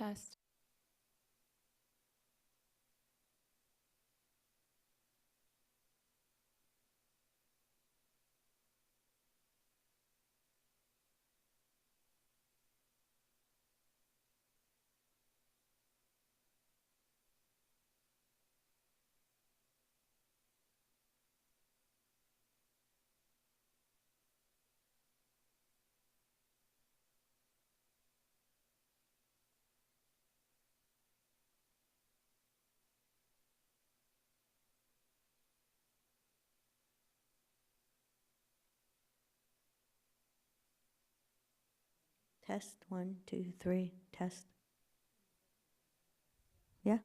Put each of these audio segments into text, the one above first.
Test. Test, 1, 2, 3, test. Yeah.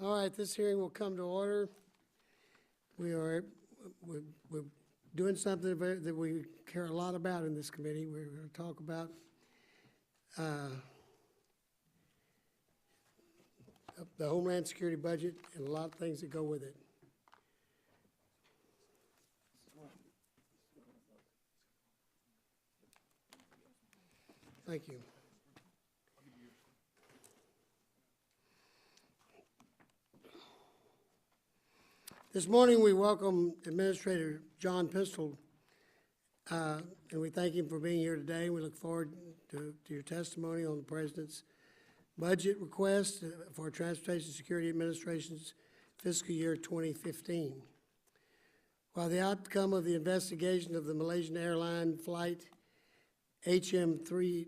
All right, this hearing will come to order. We're doing something that we care a lot about in this committee. We're going to talk about the Homeland Security budget and a lot of things that go with it. Thank you. This morning, we welcome Administrator John Pistol, and we thank him for being here today. We look forward to your testimony on the President's budget request for Transportation Security Administration's fiscal year 2015. While the outcome of the investigation of the Malaysian airline flight HM370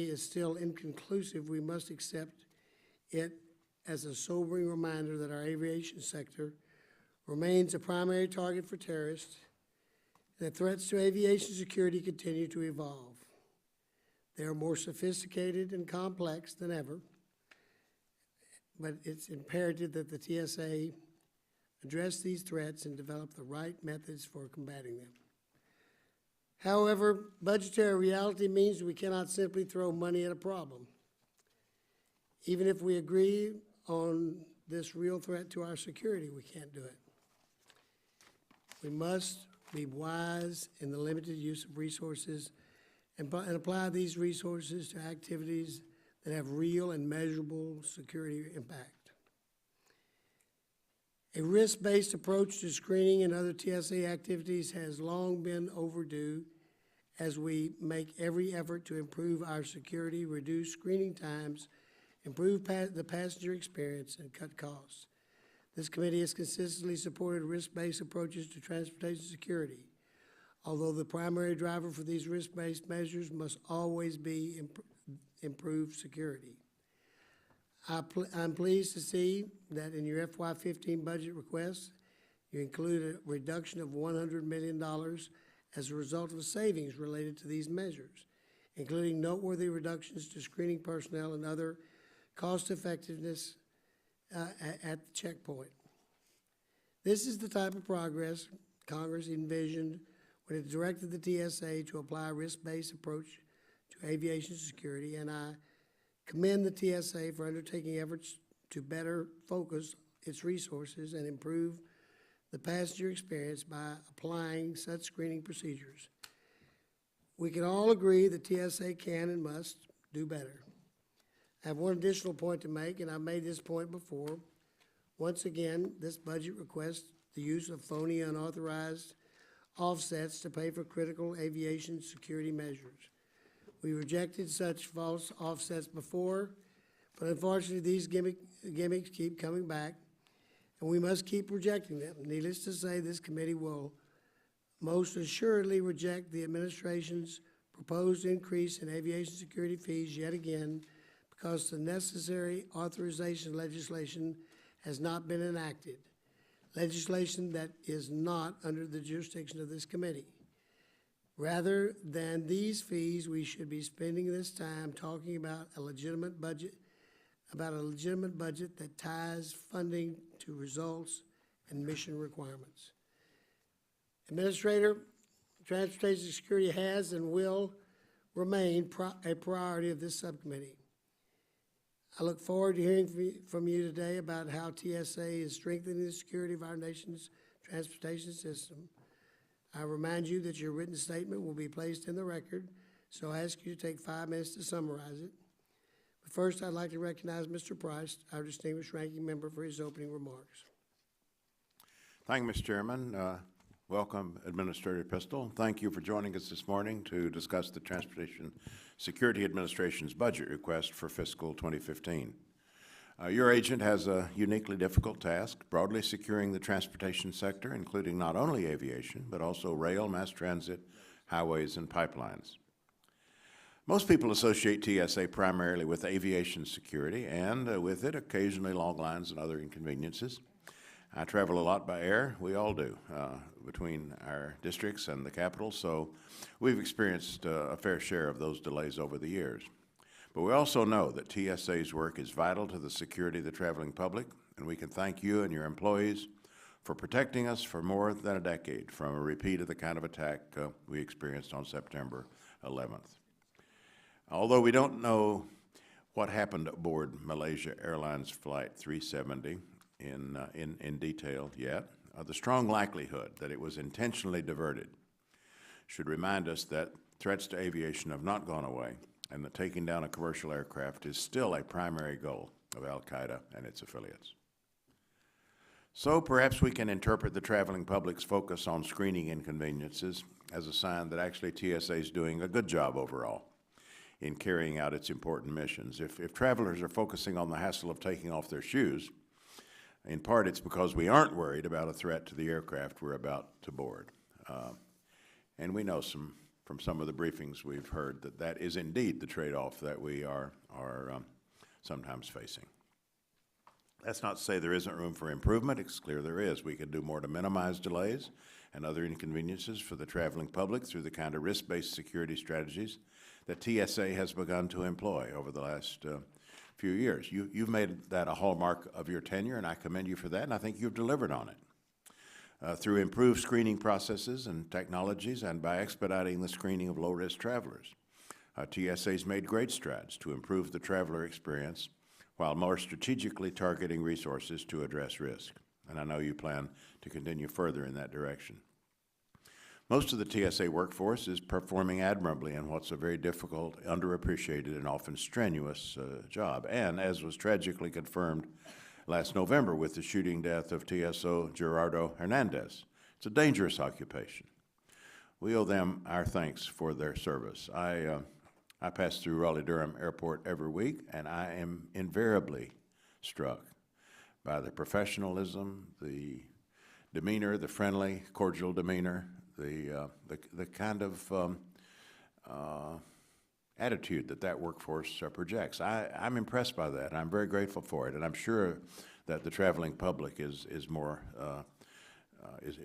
is still inconclusive, we must accept it as a sobering reminder that our aviation sector remains a primary target for terrorists, and that threats to aviation security continue to evolve. They are more sophisticated and complex than ever, but it's imperative that the TSA address these threats and develop the right methods for combating them. However, budgetary reality means we cannot simply throw money at a problem. Even if we agree on this real threat to our security, we can't do it. We must be wise in the limited use of resources and apply these resources to activities that have real and measurable security impact. A risk-based approach to screening and other TSA activities has long been overdue as we make every effort to improve our security, reduce screening times, improve the passenger experience, and cut costs. This committee has consistently supported risk-based approaches to transportation security, although the primary driver for these risk-based measures must always be improved security. I'm pleased to see that in your FY15 budget request, you include a reduction of $100 million as a result of savings related to these measures, including noteworthy reductions to screening personnel and other cost effectiveness at the checkpoint. This is the type of progress Congress envisioned when it directed the TSA to apply a risk-based approach to aviation security, and I commend the TSA for undertaking efforts to better focus its resources and improve the passenger experience by applying such screening procedures. We can all agree that TSA can and must do better. I have one additional point to make, and I've made this point before. Once again, this budget requests the use of phony, unauthorized offsets to pay for critical aviation security measures. We rejected such false offsets before, but unfortunately these gimmicks keep coming back, and we must keep rejecting them. Needless to say, this committee will most assuredly reject the administration's proposed increase in aviation security fees yet again, because the necessary authorization legislation has not been enacted, legislation that is not under the jurisdiction of this committee. Rather than these fees, we should be spending this time talking about a legitimate budget that ties funding to results and mission requirements. Administrator, transportation security has and will remain a priority of this subcommittee. I look forward to hearing from you today about how TSA is strengthening the security of our nation's transportation system. I remind you that your written statement will be placed in the record, so I ask you to take 5 minutes to summarize it. But first, I'd like to recognize Mr. Price, our distinguished ranking member, for his opening remarks. Thank you, Mr. Chairman. Welcome, Administrator Pistol. Thank you for joining us this morning to discuss the Transportation Security Administration's budget request for fiscal 2015. Your agent has a uniquely difficult task, broadly securing the transportation sector, including not only aviation, but also rail, mass transit, highways, and pipelines. Most people associate TSA primarily with aviation security and with it occasionally long lines and other inconveniences. I travel a lot by air. We all do, between our districts and the capital, so we've experienced a fair share of those delays over the years. But we also know that TSA's work is vital to the security of the traveling public, and we can thank you and your employees for protecting us for more than a decade from a repeat of the kind of attack we experienced on September 11th. Although we don't know what happened aboard Malaysia Airlines Flight 370 in detail yet, the strong likelihood that it was intentionally diverted should remind us that threats to aviation have not gone away, and that taking down a commercial aircraft is still a primary goal of Al-Qaeda and its affiliates. So perhaps we can interpret the traveling public's focus on screening inconveniences as a sign that actually TSA is doing a good job overall in carrying out its important missions. If travelers are focusing on the hassle of taking off their shoes, in part it's because we aren't worried about a threat to the aircraft we're about to board. And we know from some of the briefings we've heard that that is indeed the trade-off that we are sometimes facing. That's not to say there isn't room for improvement. It's clear there is. We can do more to minimize delays and other inconveniences for the traveling public through the kind of risk-based security strategies that TSA has begun to employ over the last few years. You've made that a hallmark of your tenure, and I commend you for that, and I think you've delivered on it. Through improved screening processes and technologies and by expediting the screening of low-risk travelers, TSA's made great strides to improve the traveler experience while more strategically targeting resources to address risk. And I know you plan to continue further in that direction. Most of the TSA workforce is performing admirably in what's a very difficult, underappreciated, and often strenuous job. And as was tragically confirmed last November with the shooting death of TSO Gerardo Hernandez, it's a dangerous occupation. We owe them our thanks for their service. I pass through Raleigh-Durham Airport every week, and I am invariably struck by the professionalism, the demeanor, the friendly, cordial demeanor, the kind of attitude that workforce projects. I'm impressed by that. I'm very grateful for it, and I'm sure that the traveling public is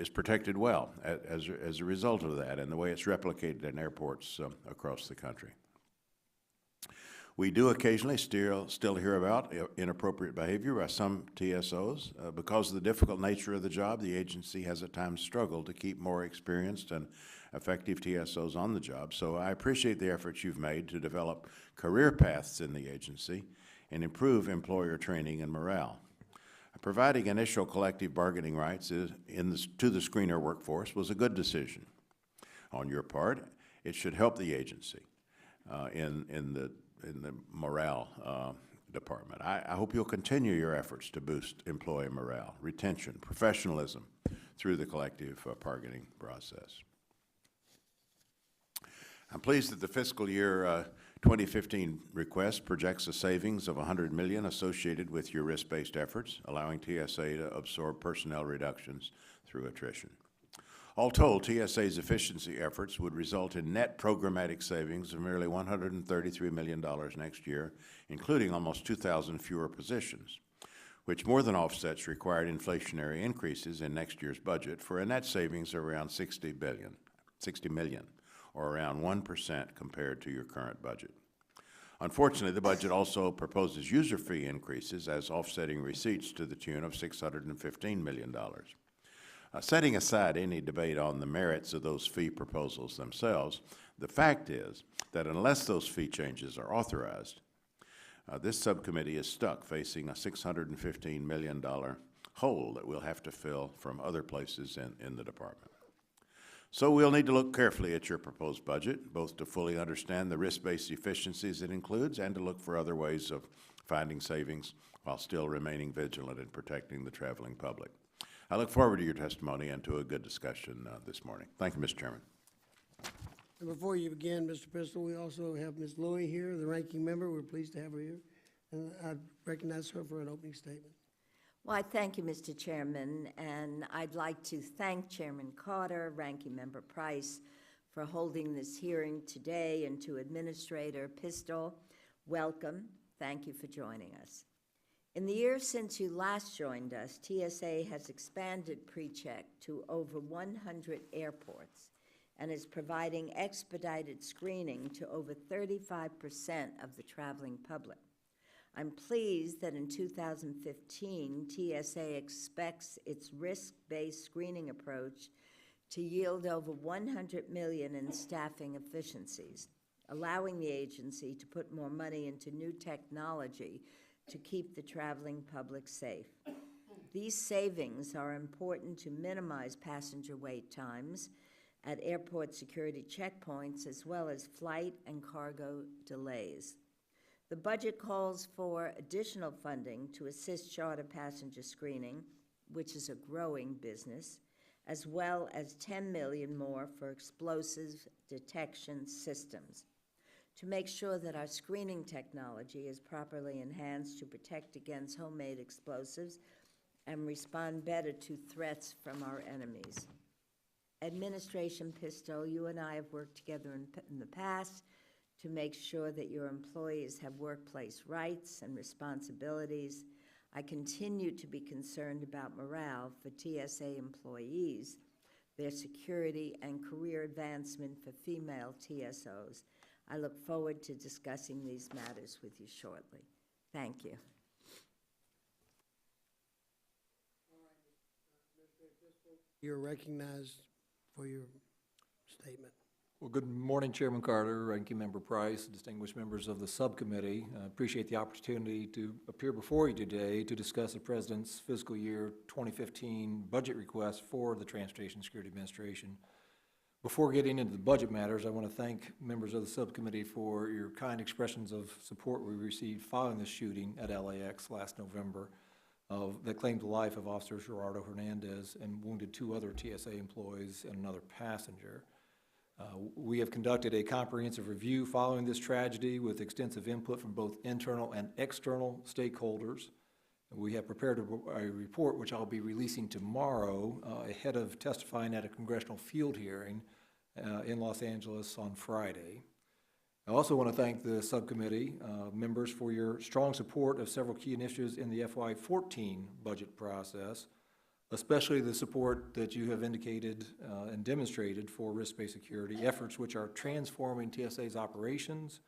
protected well as a result of that, and the way it's replicated in airports across the country. We do occasionally still hear about inappropriate behavior by some TSOs. Because of the difficult nature of the job, the agency has at times struggled to keep more experienced and effective TSOs on the job. So I appreciate the efforts you've made to develop career paths in the agency and improve employer training and morale. Providing initial collective bargaining rights to the screener workforce was a good decision on your part. It should help the agency in the morale department. I hope you'll continue your efforts to boost employee morale, retention, professionalism through the collective bargaining process. I'm pleased that the fiscal year 2015 request projects a savings of $100 million associated with your risk-based efforts, allowing TSA to absorb personnel reductions through attrition. All told, TSA's efficiency efforts would result in net programmatic savings of nearly $133 million next year, including almost 2,000 fewer positions, which more than offsets required inflationary increases in next year's budget for a net savings of around $60 million, or around 1% compared to your current budget. Unfortunately, the budget also proposes user fee increases as offsetting receipts to the tune of $615 million. Setting aside any debate on the merits of those fee proposals themselves, the fact is that unless those fee changes are authorized, this subcommittee is stuck facing a $615 million hole that we'll have to fill from other places in the department. So we'll need to look carefully at your proposed budget, both to fully understand the risk-based efficiencies it includes and to look for other ways of finding savings while still remaining vigilant in protecting the traveling public. I look forward to your testimony and to a good discussion this morning. Thank you, Mr. Chairman. And before you begin, Mr. Pistol, we also have Ms. Louie here, the ranking member. We're pleased to have her here. And I recognize her for an opening statement. Well, I thank you, Mr. Chairman, and I'd like to thank Chairman Carter, Ranking Member Price, for holding this hearing today, and to Administrator Pistol, welcome. Thank you for joining us. In the years since you last joined us, TSA has expanded PreCheck to over 100 airports, and is providing expedited screening to over 35% of the traveling public. I'm pleased that in 2015, TSA expects its risk-based screening approach to yield over $100 million in staffing efficiencies, allowing the agency to put more money into new technology to keep the traveling public safe. These savings are important to minimize passenger wait times at airport security checkpoints, as well as flight and cargo delays. The budget calls for additional funding to assist charter passenger screening, which is a growing business, as well as $10 million more for explosives detection systems. To make sure that our screening technology is properly enhanced to protect against homemade explosives and respond better to threats from our enemies. Administration Pistol, you and I have worked together in the past to make sure that your employees have workplace rights and responsibilities. I continue to be concerned about morale for TSA employees, their security, and career advancement for female TSOs. I look forward to discussing these matters with you shortly. Thank you. You're recognized for your statement. Well, good morning, Chairman Carter, Ranking Member Price, distinguished members of the subcommittee. I appreciate the opportunity to appear before you today to discuss the President's fiscal year 2015 budget request for the Transportation Security Administration. Before getting into the budget matters, I want to thank members of the subcommittee for your kind expressions of support we received following the shooting at LAX last November that claimed the life of Officer Gerardo Hernandez and wounded 2 other TSA employees and another passenger. We have conducted a comprehensive review following this tragedy with extensive input from both internal and external stakeholders. We have prepared a report which I'll be releasing tomorrow ahead of testifying at a congressional field hearing in Los Angeles on Friday. I also want to thank the subcommittee members for your strong support of several key initiatives in the FY14 budget process, especially the support that you have indicated and demonstrated for risk-based security efforts which are transforming TSA's operations,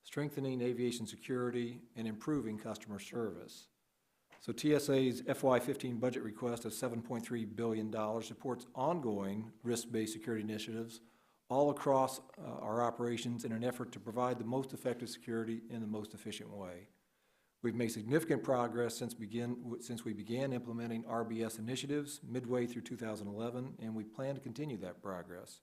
strengthening aviation security, and improving customer service. So TSA's FY15 budget request of $7.3 billion supports ongoing risk-based security initiatives all across our operations in an effort to provide the most effective security in the most efficient way. We've made significant progress since we began implementing RBS initiatives midway through 2011, and we plan to continue that progress.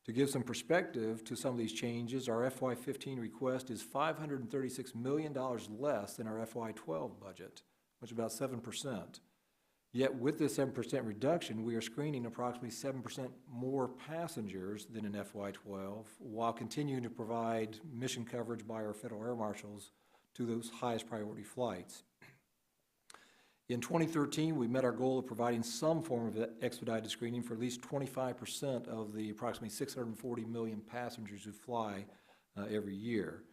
To give some perspective to some of these changes, our FY15 request is $536 million less than our FY12 budget, which is about 7%. Yet with this 7% reduction, we are screening approximately 7% more passengers than in FY12, while continuing to provide mission coverage by our federal air marshals to those highest priority flights. In 2013, we met our goal of providing some form of expedited screening for at least 25% of the approximately 640 million passengers who fly every year.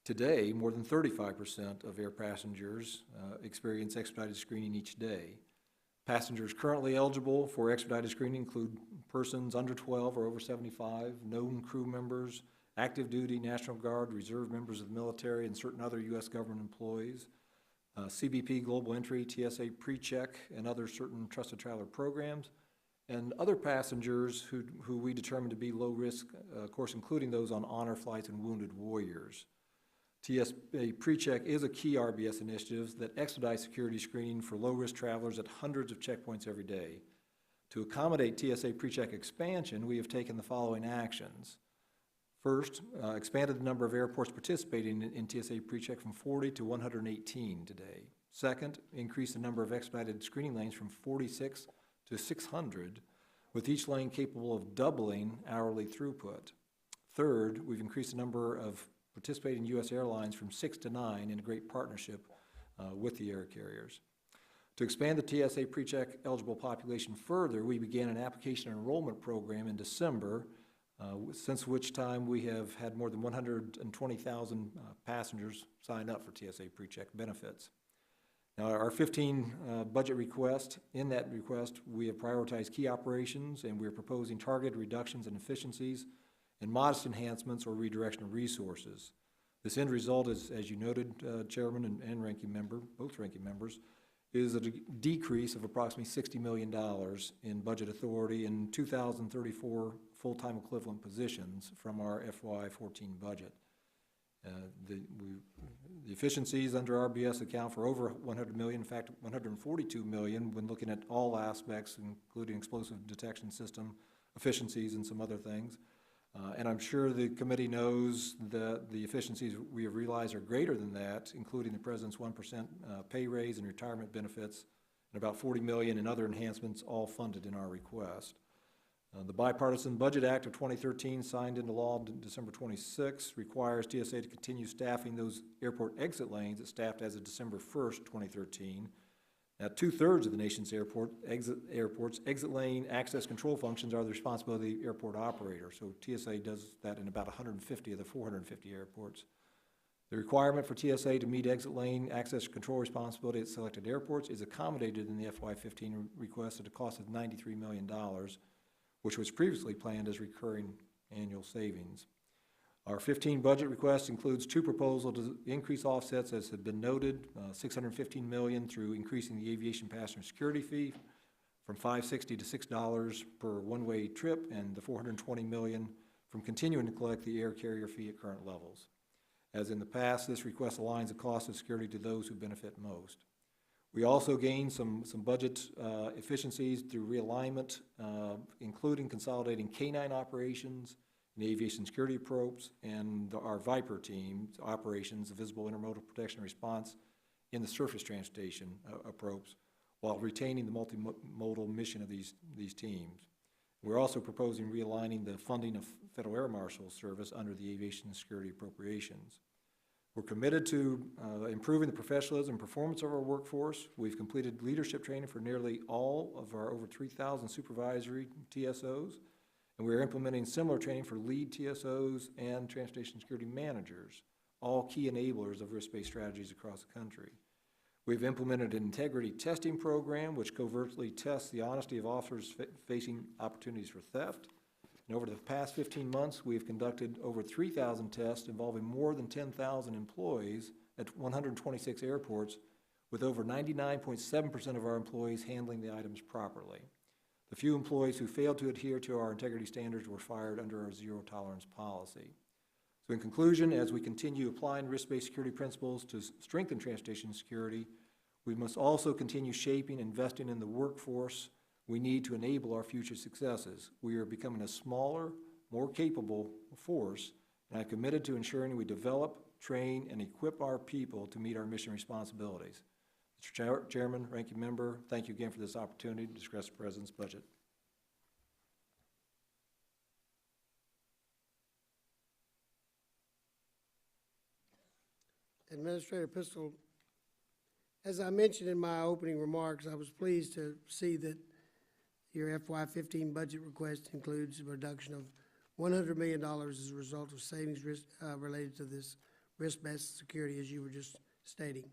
Today, more than 35% of air passengers experience expedited screening each day. Passengers currently eligible for expedited screening include persons under 12 or over 75, known crew members, active duty, National Guard, reserve members of the military, and certain other U.S. government employees, CBP Global Entry, TSA PreCheck, and other certain Trusted Traveler programs, and other passengers who we determine to be low risk, of course, including those on honor flights and wounded warriors. TSA PreCheck is a key RBS initiative that expedites security screening for low-risk travelers at hundreds of checkpoints every day. To accommodate TSA PreCheck expansion, we have taken the following actions. First, expanded the number of airports participating in TSA PreCheck from 40 to 118 today. Second, increased the number of expedited screening lanes from 46 to 600, with each lane capable of doubling hourly throughput. Third, we've increased the number of participating U.S. airlines from 6 to 9 in a great partnership with the air carriers. To expand the TSA PreCheck eligible population further, we began an application enrollment program in December, since which time we have had more than 120,000 passengers sign up for TSA PreCheck benefits. Now, our 15 budget request, in that request, we have prioritized key operations, and we're proposing targeted reductions in efficiencies and modest enhancements or redirection of resources. This end result is, as you noted, Chairman and Ranking Member, both Ranking Members, is a decrease of approximately $60 million in budget authority and 2,034 full-time equivalent positions from our FY14 budget. The efficiencies under RBS account for over $100 million, in fact, $142 million when looking at all aspects, including explosive detection system efficiencies and some other things. And I'm sure the committee knows that the efficiencies we have realized are greater than that, including the President's 1% pay raise and retirement benefits, and about $40 million in other enhancements, all funded in our request. The Bipartisan Budget Act of 2013, signed into law December 26, requires TSA to continue staffing those airport exit lanes that staffed as of December 1st, 2013. Now, 2/3 of the nation's airports, exit lane access control functions are the responsibility of the airport operator. So TSA does that in about 150 of the 450 airports. The requirement for TSA to meet exit lane access control responsibility at selected airports is accommodated in the FY15 request at a cost of $93 million, which was previously planned as recurring annual savings. Our 15 budget request includes two proposals to increase offsets, as had been noted, $615 million through increasing the aviation passenger security fee from $5.60 to $6 per one-way trip, and the $420 million from continuing to collect the air carrier fee at current levels. As in the past, this request aligns the cost of security to those who benefit most. We also gained some budget efficiencies through realignment, including consolidating K-9 operations, and aviation security approach, and our VIPER team operations, the Visible Intermodal Protection Response, in the surface transportation approach, while retaining the multimodal mission of these teams. We're also proposing realigning the funding of Federal Air Marshal Service under the aviation security appropriations. We're committed to improving the professionalism and performance of our workforce. We've completed leadership training for nearly all of our over 3,000 supervisory TSOs, and we're implementing similar training for lead TSOs and transportation security managers, all key enablers of risk-based strategies across the country. We've implemented an integrity testing program which covertly tests the honesty of officers facing opportunities for theft. And over the past 15 months, we've conducted over 3,000 tests involving more than 10,000 employees at 126 airports, with over 99.7% of our employees handling the items properly. The few employees who failed to adhere to our integrity standards were fired under our zero tolerance policy. So in conclusion, as we continue applying risk-based security principles to strengthen transportation security, we must also continue shaping and investing in the workforce we need to enable our future successes. We are becoming a smaller, more capable force, and I'm committed to ensuring we develop, train, and equip our people to meet our mission responsibilities. Mr. Chairman, Ranking Member, thank you again for this opportunity to discuss the President's budget. Administrator Pistol, as I mentioned in my opening remarks, I was pleased to see that your FY15 budget request includes a reduction of $100 million as a result of savings related to this risk-based security, as you were just stating.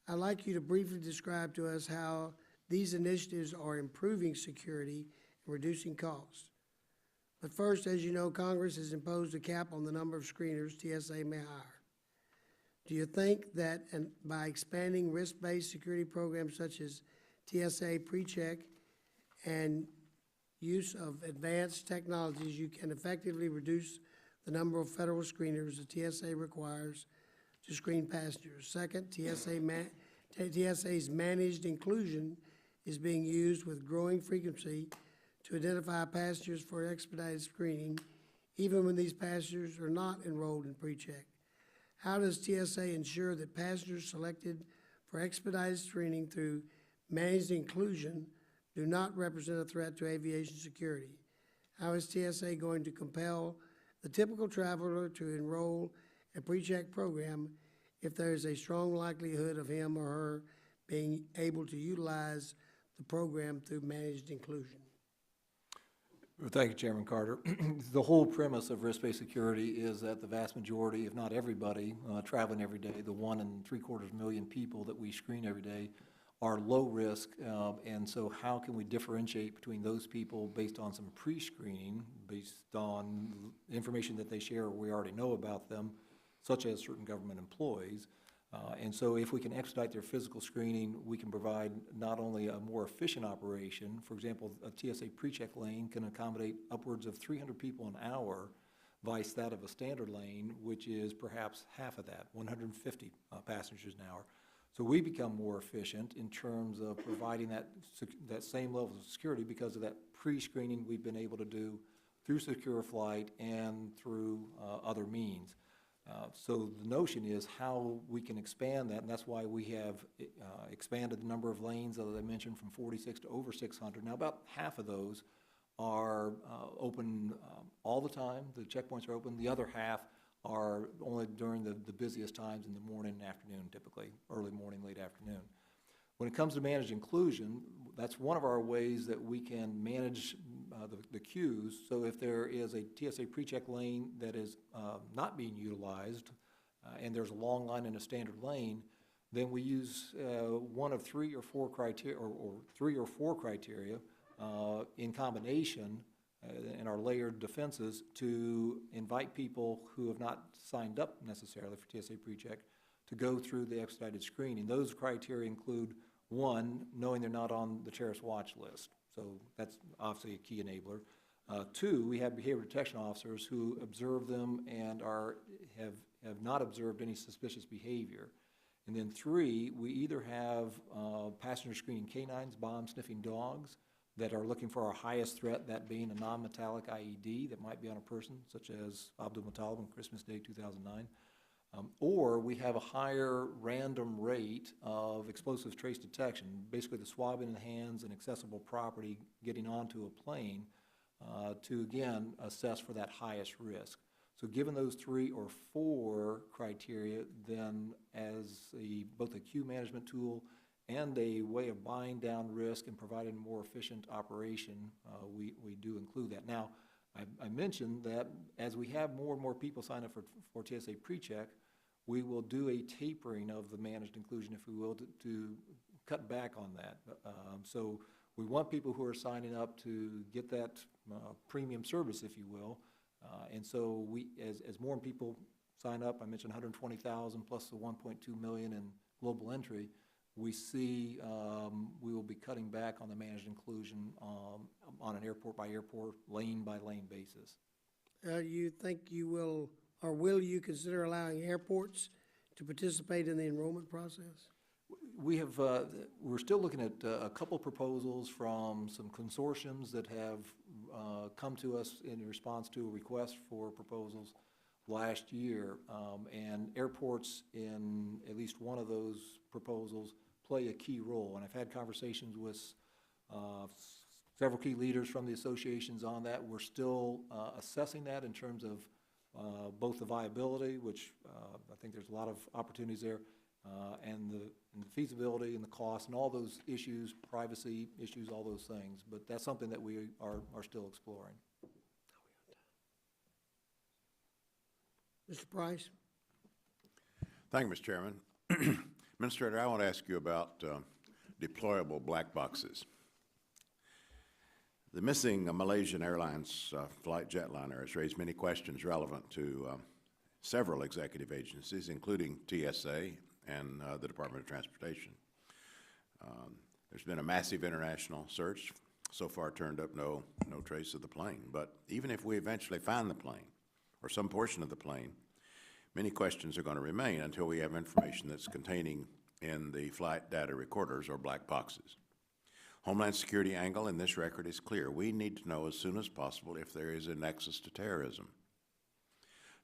I'd like you to briefly describe to us how these initiatives are improving security and reducing costs. But first, as you know, Congress has imposed a cap on the number of screeners TSA may hire. Do you think that by expanding risk-based security programs such as TSA PreCheck and use of advanced technologies, you can effectively reduce the number of federal screeners the TSA requires to screen passengers? Second, TSA's managed inclusion is being used with growing frequency to identify passengers for expedited screening, even when these passengers are not enrolled in PreCheck. How does TSA ensure that passengers selected for expedited screening through managed inclusion do not represent a threat to aviation security? How is TSA going to compel the typical traveler to enroll a PreCheck program if there is a strong likelihood of him or her being able to utilize the program through managed inclusion? Well, thank you, Chairman Carter. The whole premise of risk-based security is that the vast majority, if not everybody, traveling every day, the 1.75 million people that we screen every day, are low risk. And so how can we differentiate between those people based on some pre-screening, based on information that they share or we already know about them, such as certain government employees. And so if we can expedite their physical screening, we can provide not only a more efficient operation. For example, a TSA pre-check lane can accommodate upwards of 300 people an hour, vice that of a standard lane, which is perhaps half of that, 150 passengers an hour. So we become more efficient in terms of providing that same level of security because of that pre-screening we've been able to do through Secure Flight and through other means. So the notion is how we can expand that, and that's why we have expanded the number of lanes, as I mentioned, from 46 to over 600. Now, about half of those are open all the time. The checkpoints are open. The other half are only during the busiest times in the morning and afternoon, typically, early morning, late afternoon. When it comes to managed inclusion, that's one of our ways that we can manage the queues. So if there is a TSA pre-check lane that is not being utilized and there's a long line in a standard lane, then we use one of three or four criteria, or 3 or 4 criteria in combination in our layered defenses to invite people who have not signed up necessarily for TSA pre-check to go through the expedited screening. Those criteria include, 1, knowing they're not on the terrorist watch list. So that's obviously a key enabler. 2, we have behavior detection officers who observe them and have not observed any suspicious behavior. And then 3, we either have passenger screening canines, bomb-sniffing dogs, that are looking for our highest threat, that being a non-metallic IED that might be on a person, such as Abdul Muttalib on Christmas Day 2009. Or we have a higher random rate of explosive trace detection, basically the swabbing in the hands and accessible property getting onto a plane to, again, assess for that highest risk. So given those 3 or 4 criteria, then as both a queue management tool and a way of buying down risk and providing a more efficient operation, we do include that. Now, I mentioned that as we have more and more people sign up for TSA pre-check, we will do a tapering of the managed inclusion, if we will, to cut back on that. So we want people who are signing up to get that premium service, if you will. And so as more people sign up, I mentioned 120,000 plus the 1.2 million in global entry, we see we will be cutting back on the managed inclusion on an airport by airport, lane by lane basis. You think you will, or will you consider allowing airports to participate in the enrollment process? We have, we're still looking at a couple proposals from some consortiums that have come to us in response to a request for proposals last year. And airports in at least one of those proposals play a key role. And I've had conversations with several key leaders from the associations on that. We're still assessing that in terms of both the viability, which I think there's a lot of opportunities there, and the feasibility and the cost and all those issues, privacy issues, all those things. But that's something that we are still exploring. Mr. Price? Thank you, Mr. Chairman. Administrator, I want to ask you about deployable black boxes. The missing Malaysian Airlines flight jetliner has raised many questions relevant to several executive agencies, including TSA and the Department of Transportation. There's been a massive international search. So far turned up no trace of the plane. But even if we eventually find the plane, or some portion of the plane, many questions are going to remain until we have information that's containing in the flight data recorders or black boxes. Homeland Security angle in this record is clear. We need to know as soon as possible if there is a nexus to terrorism.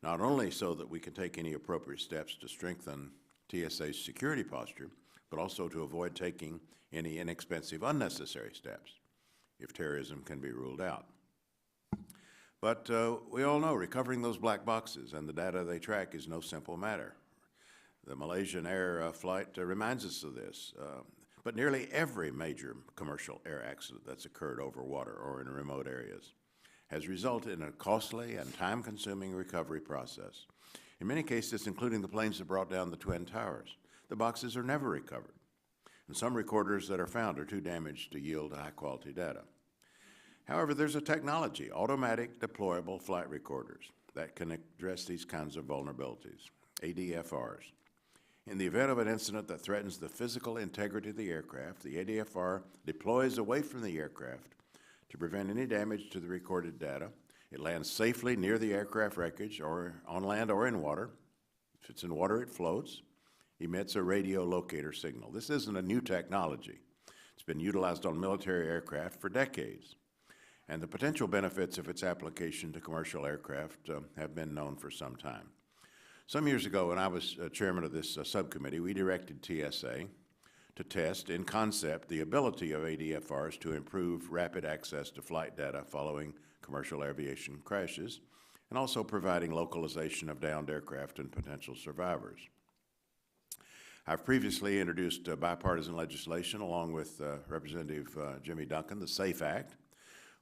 Not only so that we can take any appropriate steps to strengthen TSA's security posture, but also to avoid taking any inexpensive, unnecessary steps if terrorism can be ruled out. But we all know recovering those black boxes and the data they track is no simple matter. The Malaysian Air flight reminds us of this. But nearly every major commercial air accident that's occurred over water or in remote areas has resulted in a costly and time-consuming recovery process. In many cases, including the planes that brought down the Twin Towers, the boxes are never recovered, and some recorders that are found are too damaged to yield high-quality data. However, there's a technology, automatic deployable flight recorders, that can address these kinds of vulnerabilities, ADFRs. In the event of an incident that threatens the physical integrity of the aircraft, the ADFR deploys away from the aircraft to prevent any damage to the recorded data. It lands safely near the aircraft wreckage or on land or in water. If it's in water, it floats, emits a radio locator signal. This isn't a new technology. It's been utilized on military aircraft for decades, and the potential benefits of its application to commercial aircraft have been known for some time. Some years ago, when I was chairman of this subcommittee, we directed TSA to test in concept the ability of ADFRs to improve rapid access to flight data following commercial aviation crashes, and also providing localization of downed aircraft and potential survivors. I've previously introduced bipartisan legislation along with Representative Jimmy Duncan, the SAFE Act,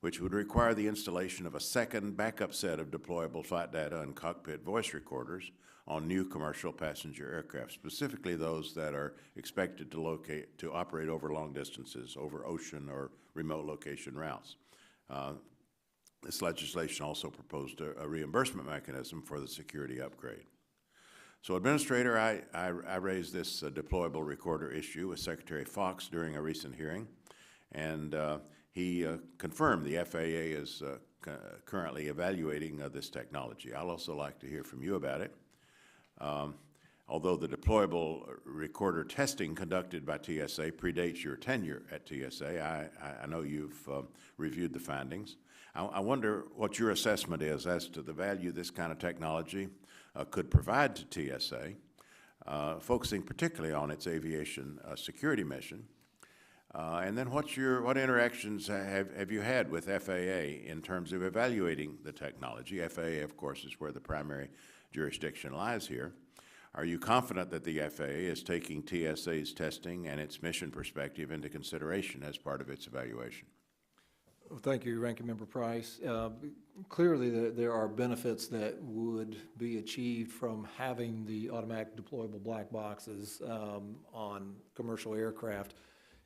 which would require the installation of a second backup set of deployable flight data and cockpit voice recorders on new commercial passenger aircraft, specifically those that are expected to operate over long distances, over ocean or remote location routes. This legislation also proposed a reimbursement mechanism for the security upgrade. So, Administrator, I raised this deployable recorder issue with Secretary Fox during a recent hearing, and he confirmed the FAA is currently evaluating this technology. I'd also like to hear from you about it. Although the deployable recorder testing conducted by TSA predates your tenure at TSA, I know you've reviewed the findings. I wonder what your assessment is as to the value this kind of technology could provide to TSA, focusing particularly on its aviation security mission. And then what interactions have you had with FAA in terms of evaluating the technology? FAA, of course, is where the primary jurisdiction lies here. Are you confident that the FAA is taking TSA's testing and its mission perspective into consideration as part of its evaluation? Well, thank you, Ranking Member Price. Clearly, there are benefits that would be achieved from having the automatic deployable black boxes on commercial aircraft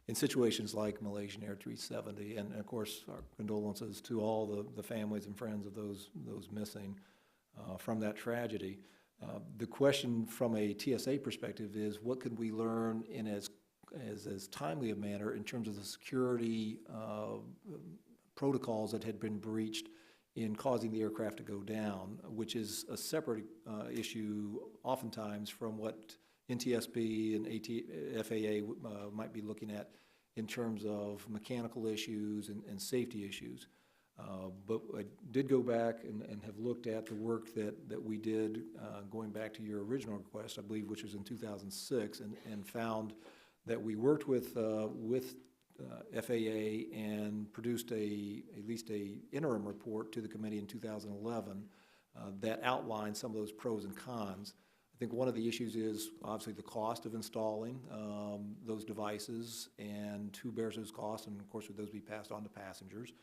in situations like Malaysian Air 370, and of course, our condolences to all the families and friends of those missing from that tragedy. The question from a TSA perspective is, what could we learn in as timely a manner in terms of the security protocols that had been breached in causing the aircraft to go down, which is a separate issue oftentimes from what NTSB and FAA might be looking at in terms of mechanical issues and safety issues. But I did go back and have looked at the work that we did going back to your original request, I believe, which was in 2006, and found that we worked with FAA and produced at least a interim report to the committee in 2011 that outlined some of those pros and cons. I think one of the issues is obviously the cost of installing those devices and who bears those costs, and of course would those be passed on to passengers.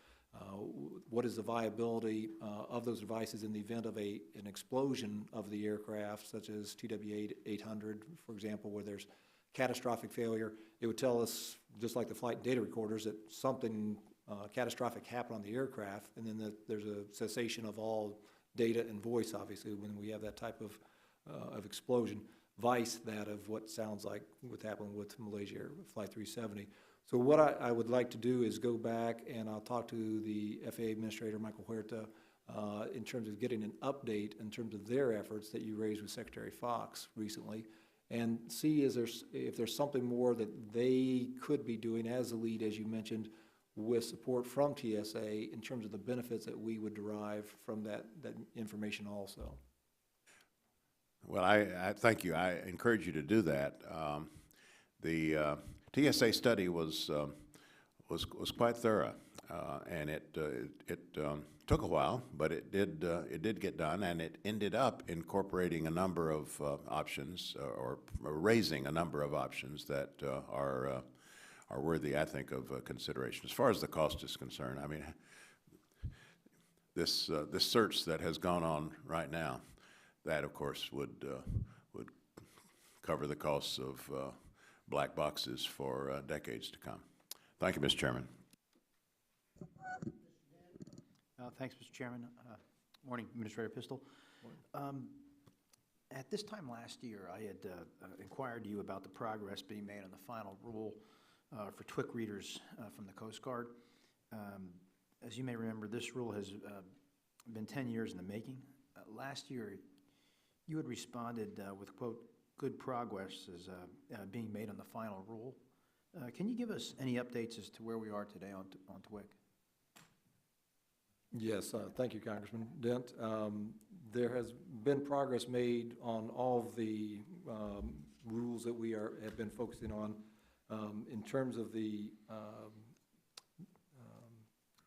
What is the viability of those devices in the event of an explosion of the aircraft, such as TW-800, for example, where there's catastrophic failure? It would tell us, just like the flight data recorders, that something catastrophic happened on the aircraft, and then there's a cessation of all data and voice, obviously, when we have that type of explosion, vice that of what sounds like what happened with Malaysia Air Flight 370. So what I would like to do is go back and I'll talk to the FAA Administrator, Michael Huerta, in terms of getting an update in terms of their efforts that you raised with Secretary Fox recently, and see if there's something more that they could be doing as the lead, as you mentioned, with support from TSA in terms of the benefits that we would derive from that information also. Well, I thank you. I encourage you to do that. The TSA study was quite thorough, and it took a while, but it did get done, and it ended up incorporating a number of options, or raising a number of options that are worthy, I think, of consideration. As far as the cost is concerned, I mean, this search that has gone on right now. That, of course, would cover the costs of black boxes for decades to come. Thank you, Mr. Chairman. Thanks, Mr. Chairman. Morning, Administrator Pistol. At this time last year, I had inquired to you about the progress being made on the final rule for TWIC readers from the Coast Guard. As you may remember, this rule has been 10 years in the making. Last year, you had responded with, quote, good progress is being made on the final rule. Can you give us any updates as to where we are today on TWIC? Yes, thank you, Congressman Dent. There has been progress made on all of the rules that we have been focusing on. In terms of the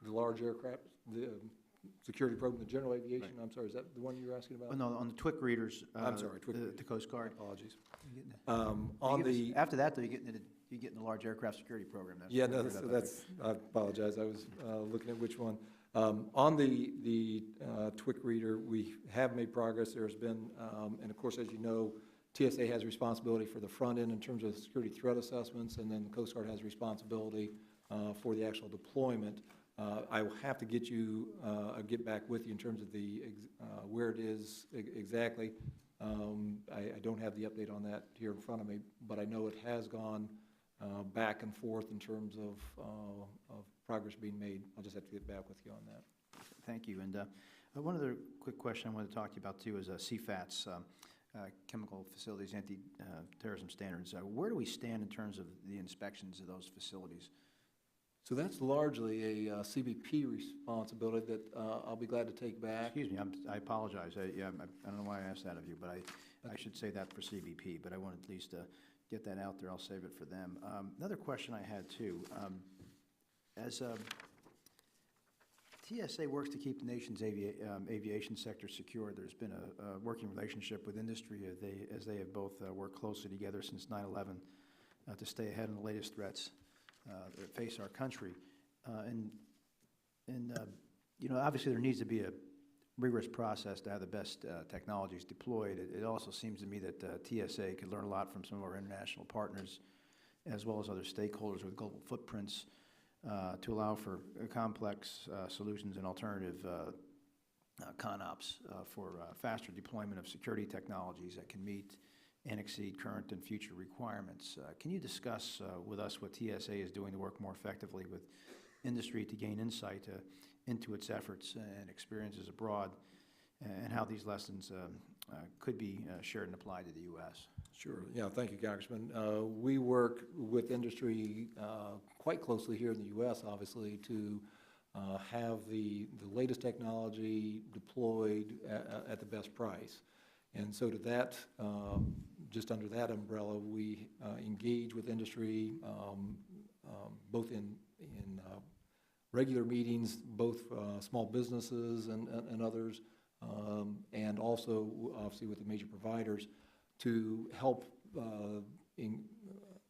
large aircraft, the security program, the general aviation, right. I'm sorry, is that the one you were asking about? Oh, no, on the TWIC readers. I'm sorry, TWIC the Coast Guard. Apologies. After that, though, you get in the large aircraft security program. Yeah, no, I apologize. I was looking at which one. On the TWIC reader, we have made progress. There's been, and of course, as you know, TSA has responsibility for the front end in terms of security threat assessments, and then the Coast Guard has responsibility for the actual deployment. I will have to get back with you in terms of the where it is exactly. I don't have the update on that here in front of me, but I know it has gone back and forth in terms of progress being made. I'll just have to get back with you on that. Thank you. And one other quick question I wanted to talk to you about too is CFATS, chemical facilities, anti-terrorism standards. Where do we stand in terms of the inspections of those facilities? So that's largely a CBP responsibility that I'll be glad to take back. Excuse me, I apologize. I don't know why I asked that of you, but I should say that for CBP, but I wanted at least to get that out there. I'll save it for them. Another question I had too, as TSA works to keep the nation's aviation sector secure, there's been a working relationship with industry as they have both worked closely together since 9/11 to stay ahead of the latest threats that face our country. You know, obviously there needs to be a rigorous process to have the best technologies deployed. It also seems to me that TSA could learn a lot from some of our international partners as well as other stakeholders with global footprints to allow for complex solutions and alternative ConOps for faster deployment of security technologies that can meet and exceed current and future requirements. Can you discuss with us what TSA is doing to work more effectively with industry to gain insight into its efforts and experiences abroad, and how these lessons could be shared and applied to the U.S.? Sure. Yeah, thank you, Congressman. We work with industry quite closely here in the U.S., obviously, to have the latest technology deployed at the best price. And so to that, just under that umbrella, we engage with industry both in regular meetings, both small businesses and others, and also obviously with the major providers to help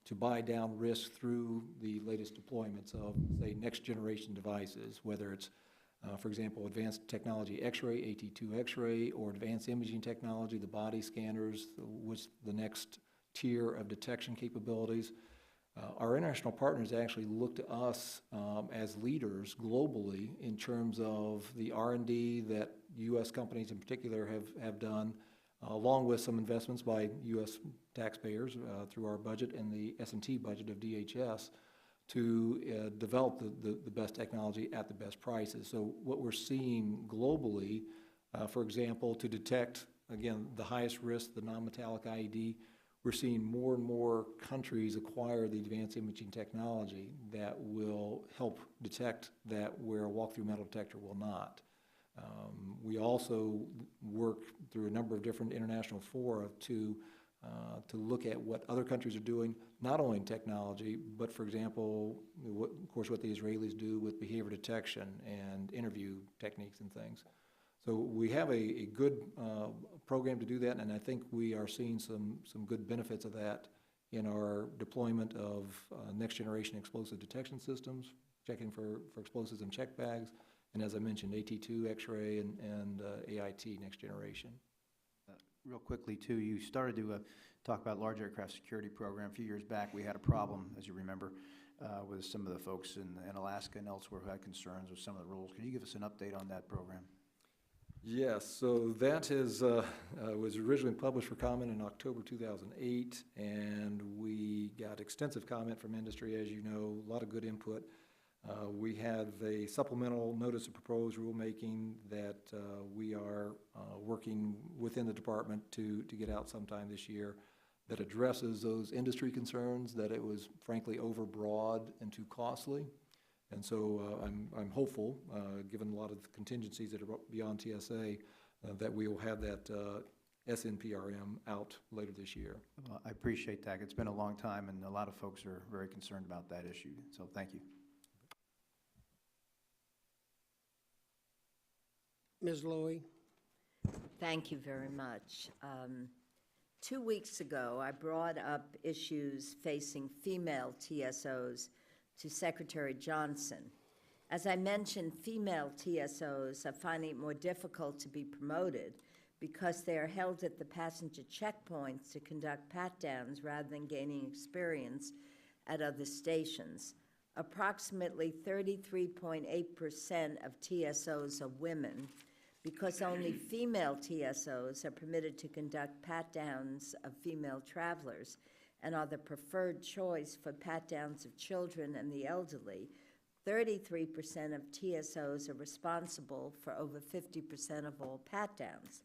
to buy down risk through the latest deployments of, say, next generation devices, whether it's for example, advanced technology X-ray, AT2 X-ray, or advanced imaging technology, the body scanners, was the next tier of detection capabilities. Our international partners actually look to us as leaders globally in terms of the R&D that U.S. companies in particular have done, along with some investments by U.S. taxpayers through our budget and the S&T budget of DHS, to develop the best technology at the best prices. So what we're seeing globally, for example, to detect, again, the highest risk, the non-metallic IED, we're seeing more and more countries acquire the advanced imaging technology that will help detect that where a walk-through metal detector will not. We also work through a number of different international fora to look at what other countries are doing, not only in technology, but for example, of course, what the Israelis do with behavior detection and interview techniques and things. So we have a good program to do that, and I think we are seeing some good benefits of that in our deployment of next generation explosive detection systems, checking for explosives in check bags, and as I mentioned, AT2, X-ray, and AIT, next generation. Real quickly, too, you started to talk about large aircraft security program. A few years back, we had a problem, as you remember, with some of the folks in Alaska and elsewhere who had concerns with some of the rules. Could you give us an update on that program? Yes, so that is, was originally published for comment in October 2008, and we got extensive comment from industry, as you know, a lot of good input. We have a supplemental notice of proposed rulemaking that we are working within the department to get out sometime this year that addresses those industry concerns, that it was frankly overbroad and too costly. And so I'm hopeful, given a lot of the contingencies that are beyond TSA, that we will have that SNPRM out later this year. Well, I appreciate that. It's been a long time, and a lot of folks are very concerned about that issue. So thank you. Ms. Lowy? Thank you very much. 2 weeks ago, I brought up issues facing female TSOs to Secretary Johnson. As I mentioned, female TSOs are finding it more difficult to be promoted because they are held at the passenger checkpoints to conduct pat-downs rather than gaining experience at other stations. Approximately 33.8% of TSOs are women, because only female TSOs are permitted to conduct pat-downs of female travelers and are the preferred choice for pat-downs of children and the elderly. 33% of TSOs are responsible for over 50% of all pat-downs.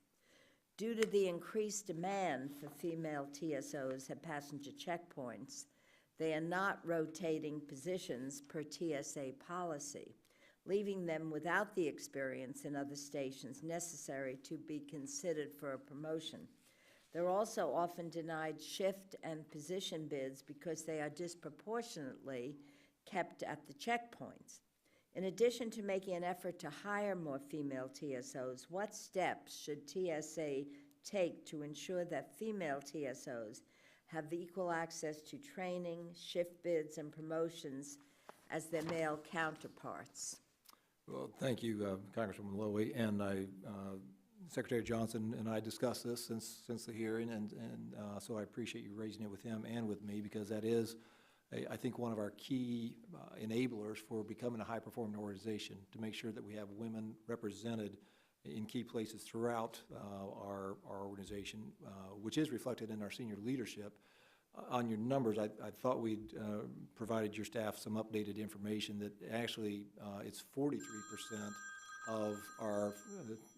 Due to the increased demand for female TSOs at passenger checkpoints, they are not rotating positions per TSA policy, leaving them without the experience in other stations necessary to be considered for a promotion. They're also often denied shift and position bids because they are disproportionately kept at the checkpoints. In addition to making an effort to hire more female TSOs, what steps should TSA take to ensure that female TSOs have the equal access to training, shift bids, and promotions as their male counterparts? Well, thank you, Congresswoman Lowy, and Secretary Johnson and I discussed this since the hearing, and so I appreciate you raising it with him and with me, because that is, I think, one of our key enablers for becoming a high-performing organization, to make sure that we have women represented in key places throughout our organization, which is reflected in our senior leadership. On your numbers, I thought we'd provided your staff some updated information that actually it's 43% of our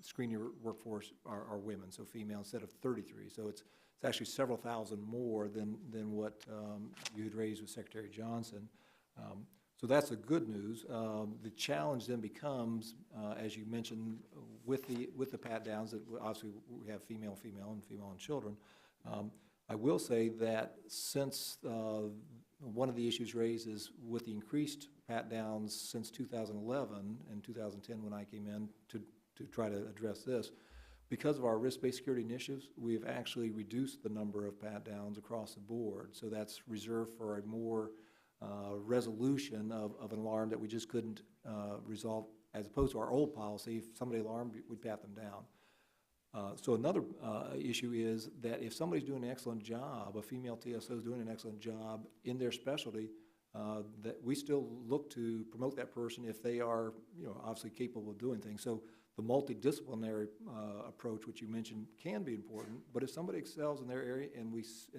screening workforce are women, so female, instead of 33. So it's actually several thousand more than what you had raised with Secretary Johnson. So that's the good news. The challenge then becomes, as you mentioned, with the pat downs, that obviously we have female, and children. I will say that since one of the issues raised is with the increased pat downs since 2011 and 2010 when I came in to try to address this, because of our risk-based security initiatives, we have actually reduced the number of pat downs across the board. So that's reserved for a more resolution of an alarm that we just couldn't resolve, as opposed to our old policy. If somebody alarmed, we'd pat them down. So another issue is that if somebody's doing an excellent job, a female TSO is doing an excellent job in their specialty, that we still look to promote that person if they are, obviously capable of doing things. So the multidisciplinary approach, which you mentioned, can be important. But if somebody excels in their area and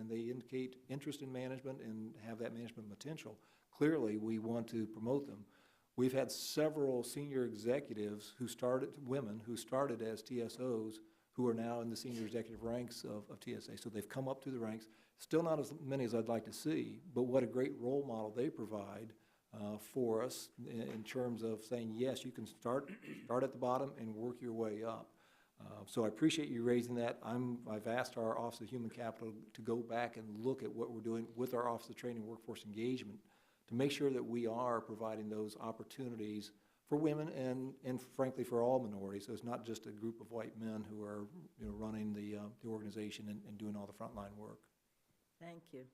they indicate interest in management and have that management potential, clearly we want to promote them. We've had several senior executives women who started as TSOs, who are now in the senior executive ranks of TSA. So they've come up through the ranks. Still not as many as I'd like to see, but what a great role model they provide for us in terms of saying, yes, you can start at the bottom and work your way up. So I appreciate you raising that. I've asked our Office of Human Capital to go back and look at what we're doing with our Office of Training and Workforce Engagement to make sure that we are providing those opportunities for women and frankly for all minorities. So it's not just a group of white men who are running the organization and doing all the frontline work. Thank you.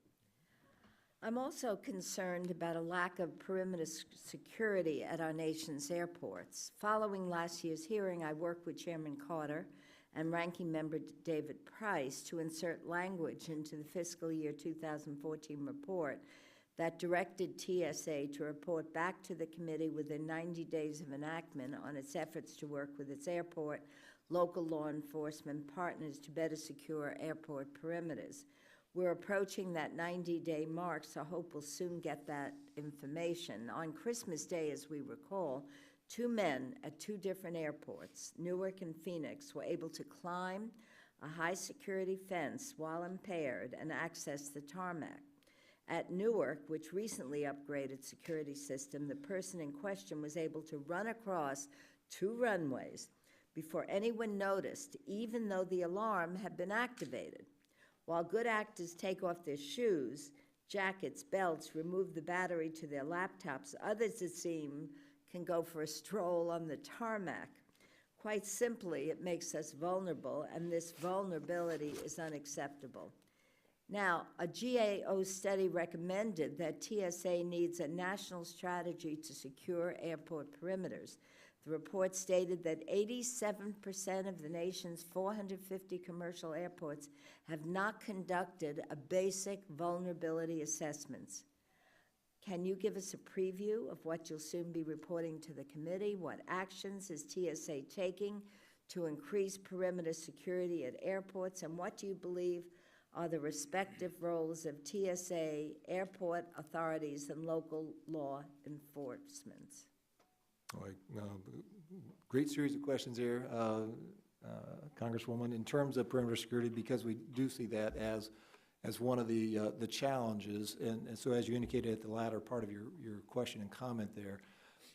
I'm also concerned about a lack of perimeter security at our nation's airports. Following last year's hearing, I worked with Chairman Carter and Ranking Member David Price to insert language into the fiscal year 2014 report that directed TSA to report back to the committee within 90 days of enactment on its efforts to work with its airport, local law enforcement partners to better secure airport perimeters. We're approaching that 90-day mark, so I hope we'll soon get that information. On Christmas Day, as we recall, 2 men at 2 different airports, Newark and Phoenix, were able to climb a high-security fence while impaired and access the tarmac. At Newark, which recently upgraded security system, the person in question was able to run across 2 runways before anyone noticed, even though the alarm had been activated. While good actors take off their shoes, jackets, belts, remove the battery to their laptops, others, it seems, can go for a stroll on the tarmac. Quite simply, it makes us vulnerable, and this vulnerability is unacceptable. Now, a GAO study recommended that TSA needs a national strategy to secure airport perimeters. The report stated that 87% of the nation's 450 commercial airports have not conducted a basic vulnerability assessments. Can you give us a preview of what you'll soon be reporting to the committee? What actions is TSA taking to increase perimeter security at airports? And what do you believe are the respective roles of TSA, airport authorities, and local law enforcement? All right, great series of questions there, Congresswoman. In terms of perimeter security, because we do see that as one of the challenges, and so as you indicated at the latter part of your question and comment there,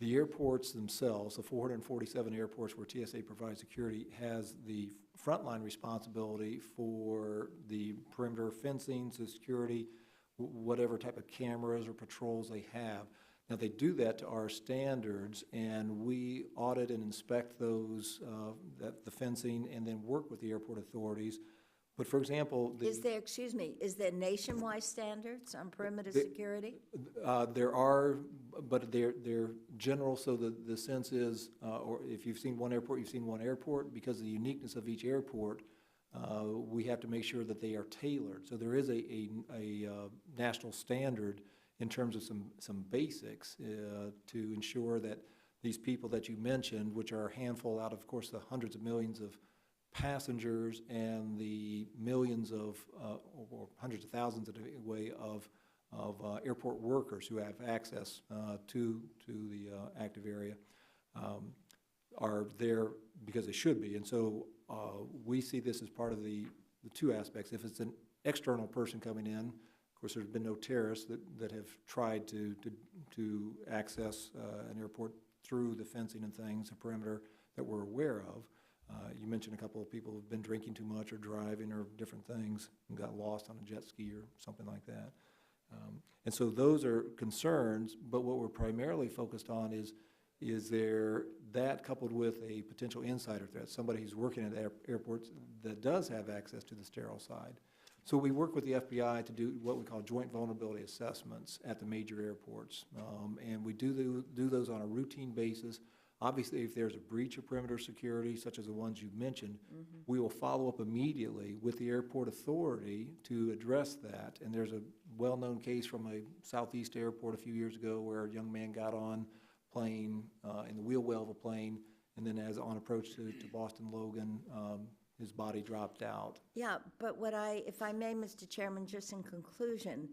the airports themselves, the 447 airports where TSA provides security, has the frontline responsibility for the perimeter fencing, the security, whatever type of cameras or patrols they have. Now, they do that to our standards, and we audit and inspect those, the fencing, and then work with the airport authorities. But for example, Is there nationwide standards on perimeter security? there are, but they're general, so the sense is, or if you've seen one airport, you've seen one airport. Because of the uniqueness of each airport, we have to make sure that they are tailored. So there is a national standard in terms of some basics to ensure that these people that you mentioned, which are a handful out of course, the hundreds of millions of passengers and the millions of, or hundreds of thousands in a way of airport workers who have access to the active area, are there because they should be. And so we see this as part of the 2 aspects. If it's an external person coming in, of course, there's been no terrorists that have tried to access an airport through the fencing and things, a perimeter that we're aware of. You mentioned a couple of people who've been drinking too much or driving or different things and got lost on a jet ski or something like that. And so those are concerns, but what we're primarily focused on is there that coupled with a potential insider threat, somebody who's working at airports that does have access to the sterile side. So we work with the FBI to do what we call joint vulnerability assessments at the major airports. And we do those on a routine basis. Obviously, if there's a breach of perimeter security, such as the ones you've mentioned, we will follow up immediately with the airport authority to address that. And there's a well-known case from a Southeast airport a few years ago where a young man got on plane, in the wheel well of a plane, and then as on approach to Boston Logan, his body dropped out. Yeah, but if I may, Mr. Chairman, just in conclusion,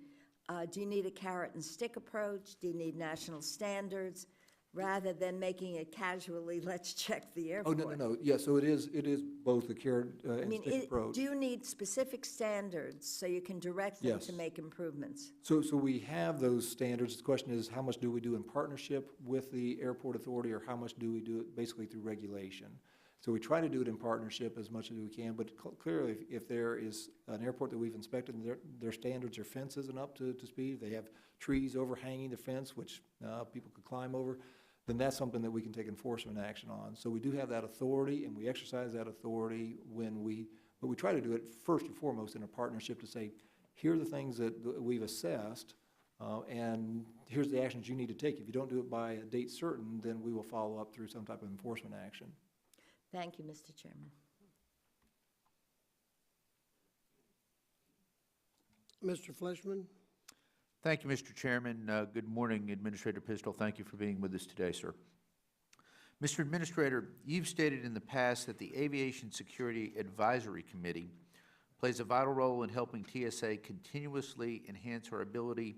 do you need a carrot and stick approach? Do you need national standards? Rather than making it casually, let's check the airport. Oh, no. Yeah, so it is both the carrot and stick approach. Do you need specific standards so you can direct them Yes. to make improvements? So we have those standards. The question is, how much do we do in partnership with the airport authority, or how much do we do it basically through regulation? So we try to do it in partnership as much as we can, but clearly if there is an airport that we've inspected and their standards or fence isn't up to speed, they have trees overhanging the fence, which people could climb over, then that's something that we can take enforcement action on. So we do have that authority, and we exercise that authority but we try to do it first and foremost in a partnership to say, here are the things that we've assessed, And here's the actions you need to take. If you don't do it by a date certain, then we will follow up through some type of enforcement action. Thank you, Mr. Chairman. Mr. Fleshman? Thank you, Mr. Chairman. Good morning, Administrator Pistol. Thank you for being with us today, sir. Mr. Administrator, you've stated in the past that the Aviation Security Advisory Committee plays a vital role in helping TSA continuously enhance our ability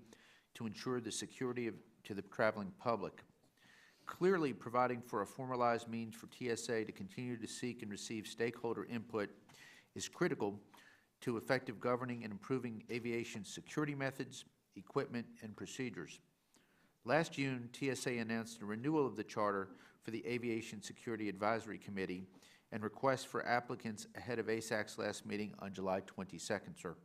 to ensure the security to the traveling public. Clearly, providing for a formalized means for TSA to continue to seek and receive stakeholder input is critical to effective governing and improving aviation security methods, equipment, and procedures. Last June, TSA announced a renewal of the charter for the Aviation Security Advisory Committee and requests for applicants ahead of ASAC's last meeting on July 22nd, sir.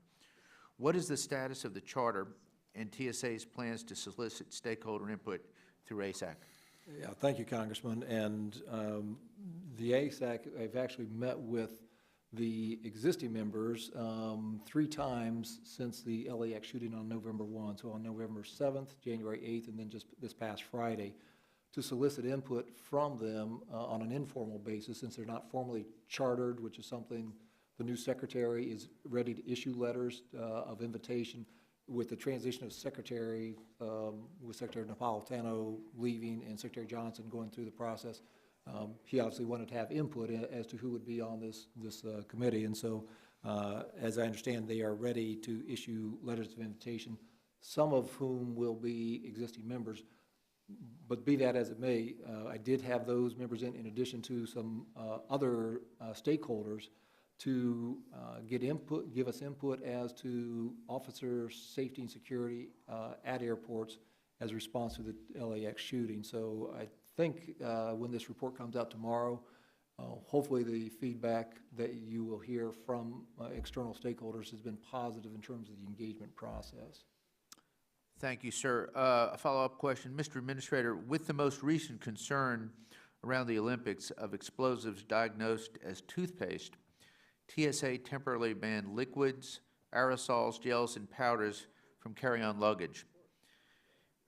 What is the status of the charter and TSA's plans to solicit stakeholder input through ASAC? Yeah, thank you, Congressman. And the ASAC, I've actually met with the existing members 3 times since the LAX shooting on November 1. So on November 7th, January 8th, and then just this past Friday, to solicit input from them on an informal basis, since they're not formally chartered, which is something the new secretary is ready to issue letters of invitation. With the transition of secretary, with Secretary Napolitano leaving and Secretary Johnson going through the process, he obviously wanted to have input as to who would be on this committee. And so, as I understand, they are ready to issue letters of invitation, some of whom will be existing members. But be that as it may, I did have those members in addition to some other stakeholders to give us input as to officer safety and security at airports as a response to the LAX shooting. So I think when this report comes out tomorrow, hopefully the feedback that you will hear from external stakeholders has been positive in terms of the engagement process. Thank you, sir. A follow-up question. Mr. Administrator, with the most recent concern around the Olympics of explosives diagnosed as toothpaste, TSA temporarily banned liquids, aerosols, gels, and powders from carry-on luggage.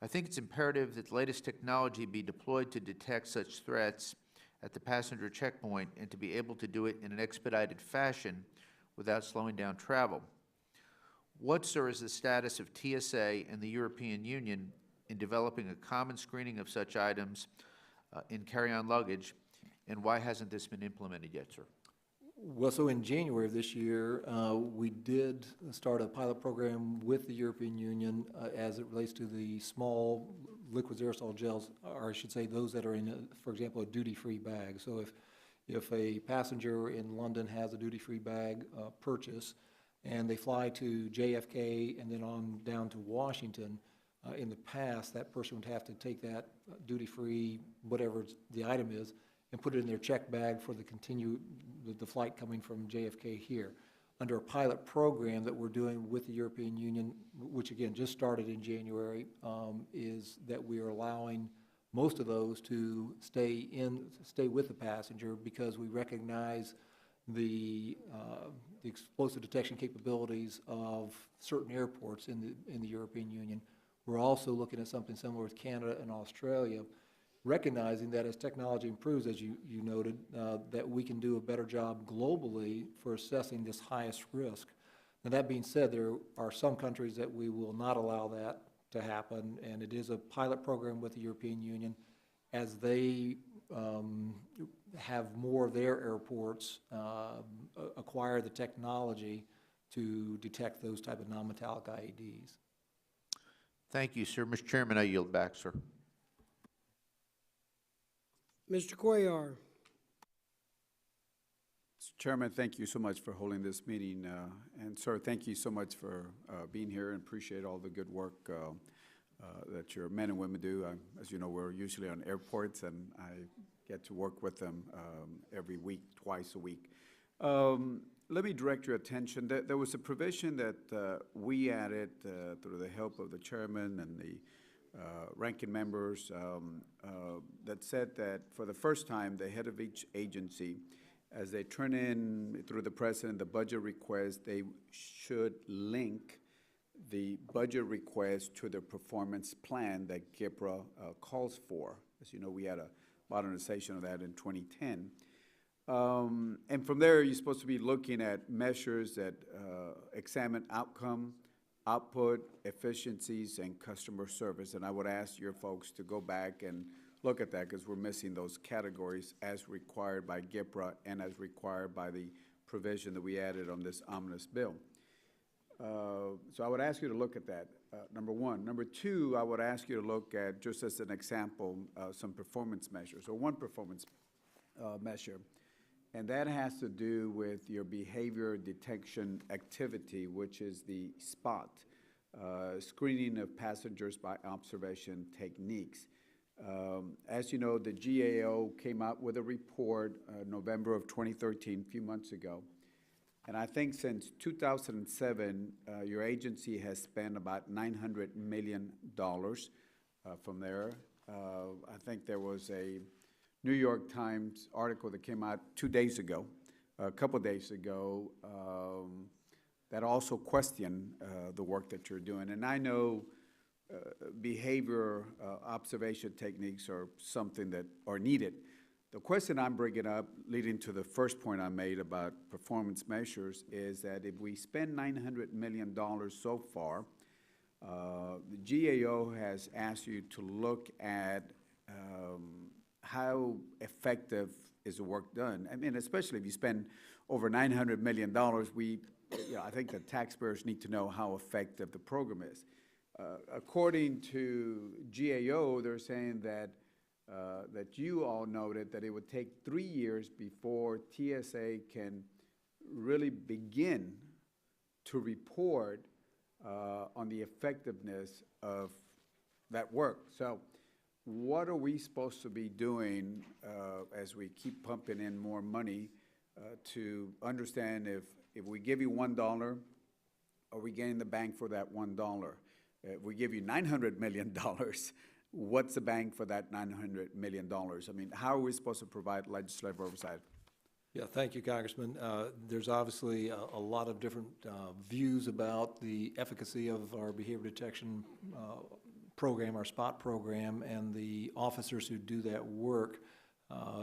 I think it's imperative that the latest technology be deployed to detect such threats at the passenger checkpoint and to be able to do it in an expedited fashion without slowing down travel. What, sir, is the status of TSA and the European Union in developing a common screening of such items in carry-on luggage, and why hasn't this been implemented yet, sir? Well, so in January of this year, we did start a pilot program with the European Union as it relates to the small liquids aerosol gels, or I should say those that are in, for example, a duty-free bag. So if a passenger in London has a duty-free bag purchase, and they fly to JFK and then on down to Washington, in the past, that person would have to take that duty-free, whatever the item is, and put it in their check bag for the flight coming from JFK here. Under a pilot program that we're doing with the European Union, which again just started in January, is that we are allowing most of those to stay with the passenger, because we recognize the explosive detection capabilities of certain airports in the European Union. We're also looking at something similar with Canada and Australia, recognizing that as technology improves, as you noted, that we can do a better job globally for assessing this highest risk. Now, that being said, there are some countries that we will not allow that to happen, and it is a pilot program with the European Union. As they have more of their airports acquire the technology to detect those type of non-metallic IEDs. Thank you, sir. Mr. Chairman, I yield back, sir. Mr. Cuellar? Mr. Chairman, thank you so much for holding this meeting. And sir, thank you so much for being here, and appreciate all the good work that your men and women do. As you know, we're usually on airports, and I get to work with them every week, twice a week. Let me direct your attention. There was a provision that we added through the help of the chairman and the ranking members that said that for the first time, the head of each agency, as they turn in through the president the budget request, they should link the budget request to the performance plan that GIPRA calls for. As you know, we had a modernization of that in 2010. And from there, you're supposed to be looking at measures that examine outcome, output, efficiencies, and customer service. And I would ask your folks to go back and look at that because we're missing those categories as required by GIPRA and as required by the provision that we added on this omnibus bill. So I would ask you to look at that, number one. Number two, I would ask you to look at, just as an example, some performance measures, or one performance measure. And that has to do with your behavior detection activity, which is the SPOT, screening of passengers by observation techniques. As you know, the GAO came out with a report November of 2013, a few months ago. And I think since 2007, your agency has spent about $900 million from there. I think there was a New York Times article that came out 2 days ago, a couple days ago, that also questioned the work that you're doing. And I know behavior observation techniques are something that are needed. The question I'm bringing up, leading to the first point I made about performance measures, is that if we spend $900 million so far, the GAO has asked you to look at how effective is the work done. I mean, especially if you spend over $900 million, I think the taxpayers need to know how effective the program is. According to GAO, they're saying that you all noted that it would take 3 years before TSA can really begin to report on the effectiveness of that work. So what are we supposed to be doing as we keep pumping in more money to understand if we give you $1, are we getting the bang for that $1? If we give you $900 million, what's the bang for that $900 million? I mean, how are we supposed to provide legislative oversight? Yeah, thank you, Congressman. There's obviously a lot of different views about the efficacy of our behavior detection program, our SPOT program, and the officers who do that work.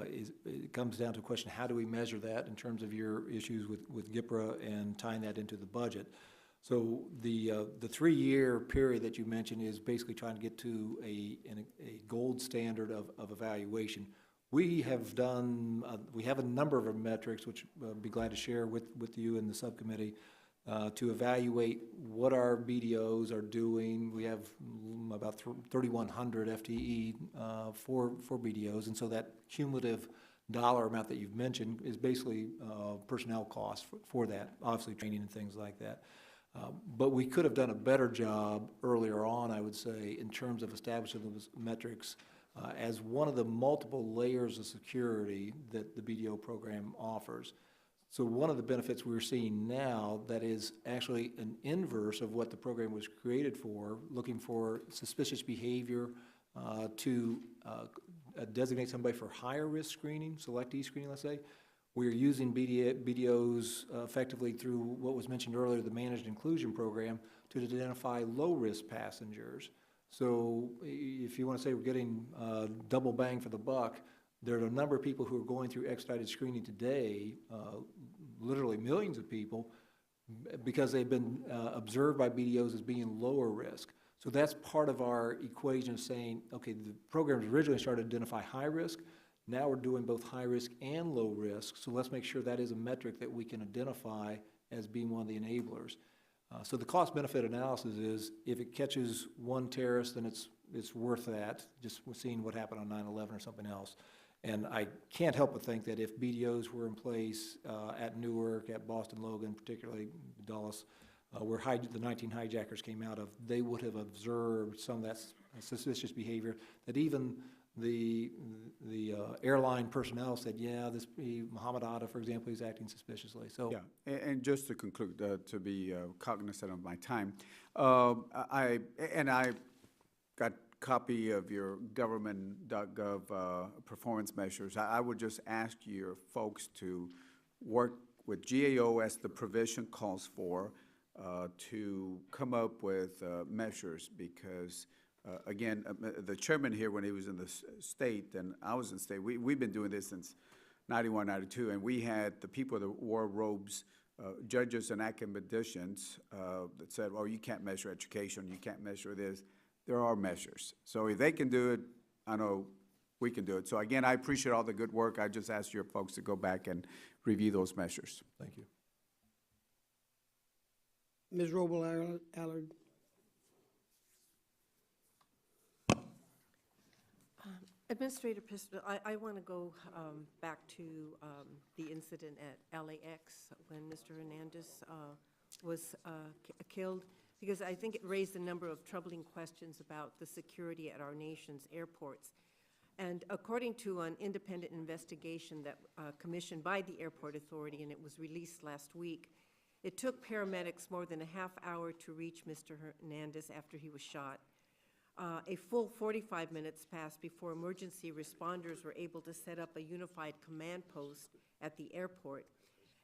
It comes down to a question, how do we measure that in terms of your issues with GIPRA and tying that into the budget? So the 3-year period that you mentioned is basically trying to get to a gold standard of evaluation. We have done, we have a number of metrics, which I'll be glad to share with you in the subcommittee, to evaluate what our BDOs are doing. We have about 3,100 FTE for BDOs, and so that cumulative dollar amount that you've mentioned is basically personnel costs for that, obviously training and things like that. But we could have done a better job earlier on, I would say, in terms of establishing those metrics as one of the multiple layers of security that the BDO program offers. So one of the benefits we're seeing now that is actually an inverse of what the program was created for, looking for suspicious behavior to designate somebody for higher risk screening, selectee screening, let's say. We're using BDOs effectively through what was mentioned earlier, the Managed Inclusion Program, to identify low-risk passengers. So if you want to say we're getting double bang for the buck, there are a number of people who are going through expedited screening today, literally millions of people, because they've been observed by BDOs as being lower risk. So that's part of our equation of saying, okay, the program originally started to identify high risk. Now we're doing both high risk and low risk, so let's make sure that is a metric that we can identify as being one of the enablers. So the cost-benefit analysis is, if it catches one terrorist, then it's worth that, just seeing what happened on 9/11 or something else. And I can't help but think that if BDOs were in place at Newark, at Boston Logan, particularly Dulles, where the 19 hijackers came out of, they would have observed some of that suspicious behavior that even the airline personnel said, yeah, this Muhammad Atta, for example, he's acting suspiciously. So yeah, and just to conclude, to be cognizant of my time, I got a copy of your government.gov performance measures. I would just ask your folks to work with GAO as the provision calls for, to come up with measures because, again, the chairman here, when he was in the state and I was in state, we've been doing this since 91, 92, and we had the people that wore robes, judges and academicians that said, well, you can't measure education, you can't measure this. There are measures. So if they can do it, I know we can do it. So again, I appreciate all the good work. I just ask your folks to go back and review those measures. Thank you. Ms. Roble Allard. Administrator Pistol, I want to go back to the incident at LAX when Mr. Hernandez was killed, because I think it raised a number of troubling questions about the security at our nation's airports. And according to an independent investigation that commissioned by the Airport Authority, and it was released last week, it took paramedics more than a half hour to reach Mr. Hernandez after he was shot. A full 45 minutes passed before emergency responders were able to set up a unified command post at the airport.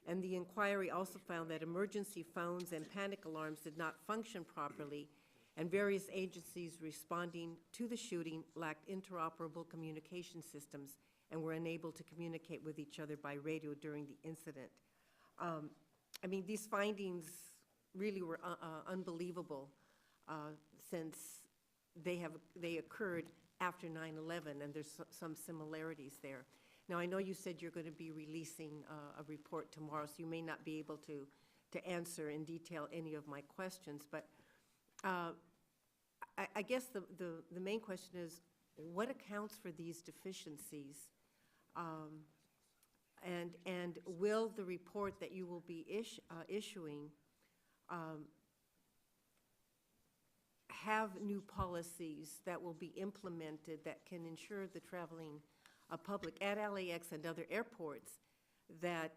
And the inquiry also found that emergency phones and panic alarms did not function properly, and various agencies responding to the shooting lacked interoperable communication systems and were unable to communicate with each other by radio during the incident. I mean, these findings really were unbelievable since they occurred after 9/11, and there's some similarities there. Now, I know you said you're going to be releasing a report tomorrow, so you may not be able to answer in detail any of my questions, but I guess the main question is, what accounts for these deficiencies? And will the report that you will be issuing have new policies that will be implemented that can ensure the traveling public at LAX and other airports that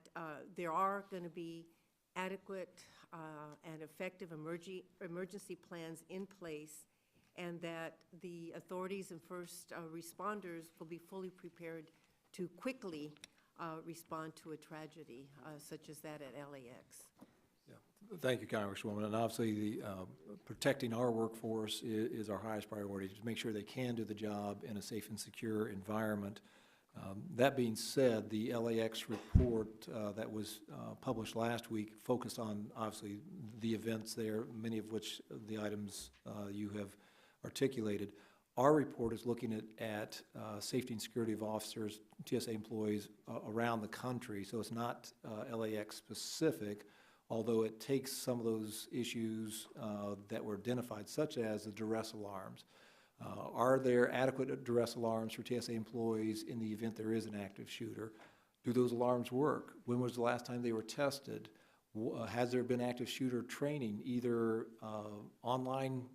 there are going to be adequate and effective emergency plans in place, and that the authorities and first responders will be fully prepared to quickly respond to a tragedy such as that at LAX? Yeah. Thank you, Congresswoman. And obviously, the protecting our workforce is our highest priority, to make sure they can do the job in a safe and secure environment. That being said, the LAX report that was published last week focused on, obviously, the events there, many of which the items you have articulated. Our report is looking at safety and security of officers, TSA employees around the country, so it's not LAX specific, although it takes some of those issues that were identified, such as the duress alarms. Are there adequate duress alarms for TSA employees in the event there is an active shooter? Do those alarms work? When was the last time they were tested? Has there been active shooter training, either online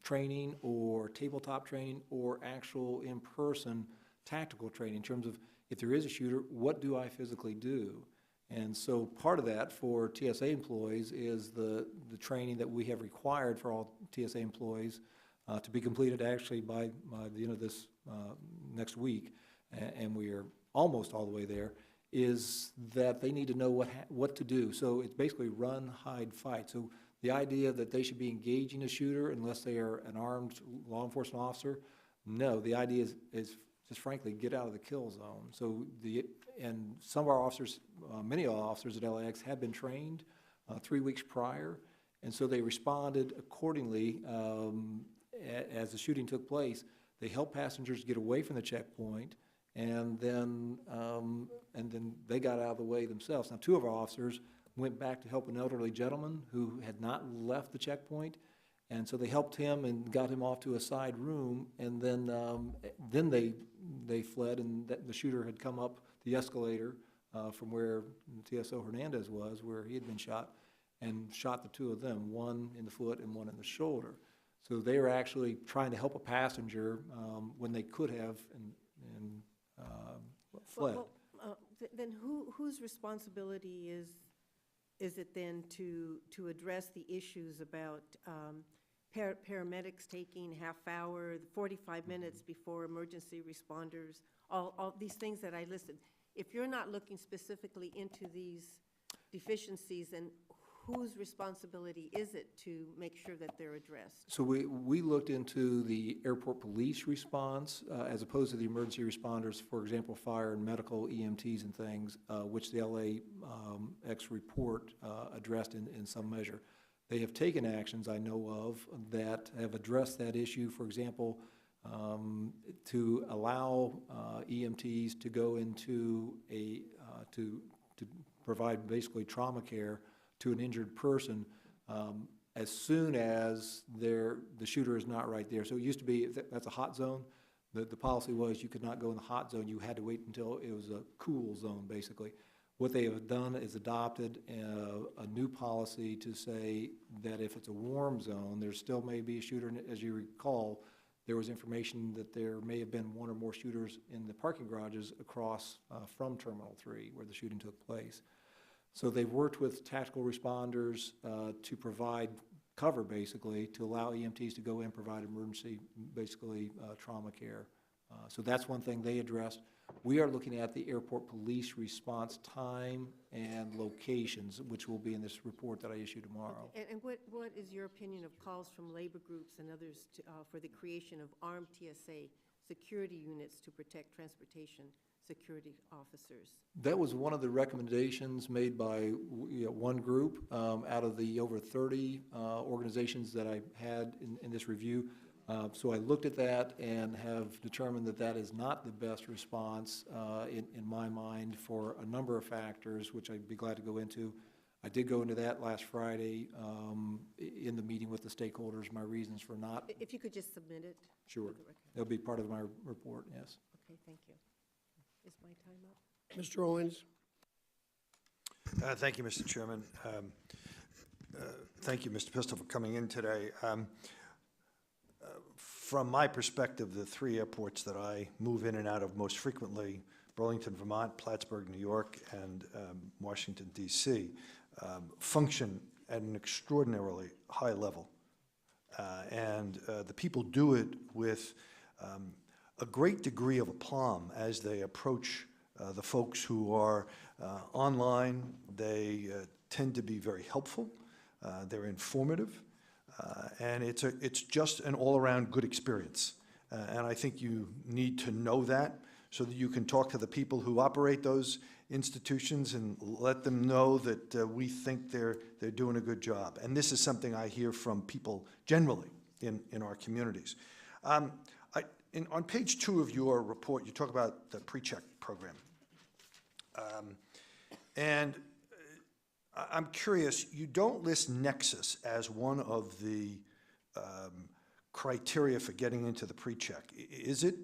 training or tabletop training or actual in-person tactical training in terms of, if there is a shooter, what do I physically do? And so part of that for TSA employees is the training that we have required for all TSA employees to be completed actually by the end of this next week, and we are almost all the way there, is that they need to know what to do. So it's basically run, hide, fight. So the idea that they should be engaging a shooter unless they are an armed law enforcement officer, no. The idea is just frankly get out of the kill zone. So and some of our officers, many of our officers at LAX have been trained 3 weeks prior, and so they responded accordingly as the shooting took place. They helped passengers get away from the checkpoint, and then they got out of the way themselves. Now, 2 of our officers went back to help an elderly gentleman who had not left the checkpoint, and so they helped him and got him off to a side room, and then they fled, and the shooter had come up the escalator from where TSO Hernandez was, where he had been shot, and shot the 2 of them, one in the foot and one in the shoulder. So they were actually trying to help a passenger when they could have and fled. Then whose responsibility is it then to address the issues about paramedics taking half hour, 45 minutes before emergency responders, all these things that I listed? If you're not looking specifically into these deficiencies, then whose responsibility is it to make sure that they're addressed? So we looked into the airport police response as opposed to the emergency responders, for example, fire and medical EMTs and things, which the LAX report addressed in some measure. They have taken actions I know of that have addressed that issue. For example, to allow EMTs to go into to provide basically trauma care to an injured person as soon as the shooter is not right there. So it used to be, that's a hot zone. The policy was you could not go in the hot zone. You had to wait until it was a cool zone, basically. What they have done is adopted a new policy to say that if it's a warm zone, there still may be a shooter. And as you recall, there was information that there may have been one or more shooters in the parking garages across from Terminal 3 where the shooting took place. So they've worked with tactical responders to provide cover, basically, to allow EMTs to go in and provide emergency, basically, trauma care. So that's one thing they addressed. We are looking at the airport police response time and locations, which will be in this report that I issue tomorrow. And what is your opinion of calls from labor groups and others for the creation of armed TSA security units to protect transportation security officers? That was one of the recommendations made by one group out of the over 30 organizations that I had in this review. So I looked at that and have determined that that is not the best response in my mind for a number of factors, which I'd be glad to go into. I did go into that last Friday in the meeting with the stakeholders, my reasons for not. If you could just submit it. Sure. That'll be part of my report, yes. Okay, thank you. Is my time up? Mr. Owens? Thank you, Mr. Chairman. Thank you, Mr. Pistol, for coming in today. From my perspective, the three airports that I move in and out of most frequently, Burlington, Vermont, Plattsburgh, New York, and Washington, D.C., function at an extraordinarily high level. And the people do it with a great degree of aplomb as they approach the folks who are online. They tend to be very helpful. They're informative. And it's just an all-around good experience. And I think you need to know that so that you can talk to the people who operate those institutions and let them know that we think they're doing a good job. And this is something I hear from people generally in our communities. On page 2 of your report, you talk about the pre-check program. And I'm curious, you don't list Nexus as one of the criteria for getting into the pre-check. Is it?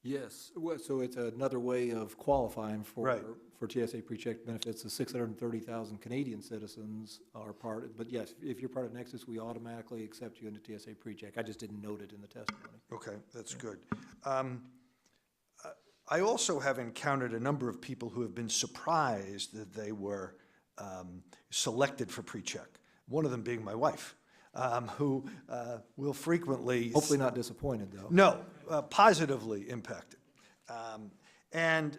Yes, well, so it's another way of qualifying for, Right. for TSA pre-check benefits. The 630,000 Canadian citizens are part, but yes, if you're part of Nexus, we automatically accept you into TSA pre-check. I just didn't note it in the testimony. Okay, that's good. I also have encountered a number of people who have been surprised that they were selected for pre-check. One of them being my wife, who will frequently... Hopefully not disappointed, though. No, positively impacted. And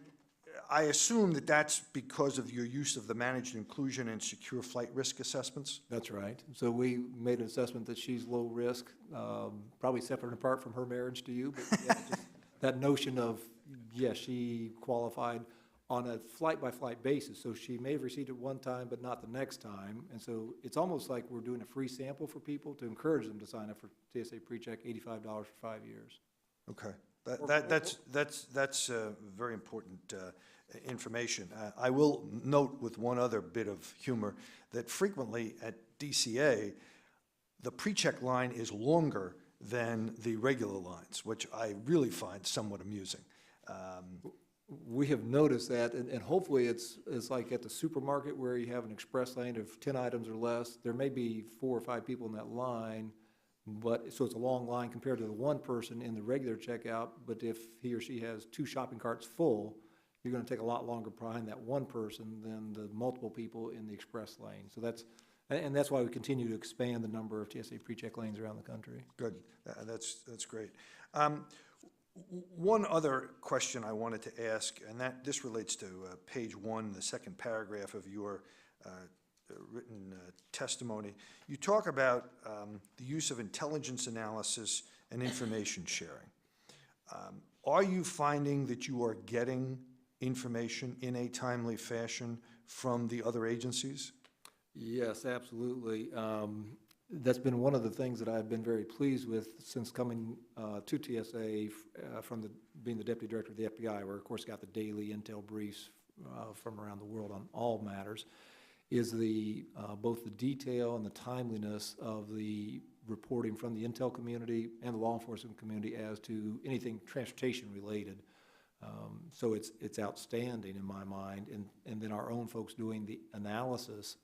I assume that that's because of your use of the managed inclusion and secure flight risk assessments? That's right. So we made an assessment that she's low risk, probably separate and apart from her marriage to you, but yeah, just that notion of, yes, she qualified on a flight-by-flight basis. So she may have received it one time, but not the next time. And so it's almost like we're doing a free sample for people to encourage them to sign up for TSA PreCheck, $85 for 5 years. Okay, that's very important information. I will note with one other bit of humor that frequently at DCA, the pre-check line is longer than the regular lines, which I really find somewhat amusing. We have noticed that, and hopefully it's like at the supermarket where you have an express lane of 10 items or less. There may be 4 or 5 people in that line, but so it's a long line compared to the one person in the regular checkout. But if he or she has 2 shopping carts full, you're going to take a lot longer behind that one person than the multiple people in the express lane. So that's why we continue to expand the number of TSA PreCheck lanes around the country. Good, that's great. One other question I wanted to ask, and this relates to page 1, the second paragraph of your written testimony, you talk about the use of intelligence analysis and information sharing. Are you finding that you are getting information in a timely fashion from the other agencies? Yes, absolutely. That's been one of the things that I've been very pleased with since coming to TSA from being the Deputy Director of the FBI, where of course got the daily intel briefs from around the world on all matters, is both the detail and the timeliness of the reporting from the intel community and the law enforcement community as to anything transportation related. So it's outstanding in my mind, and then our own folks doing the analysis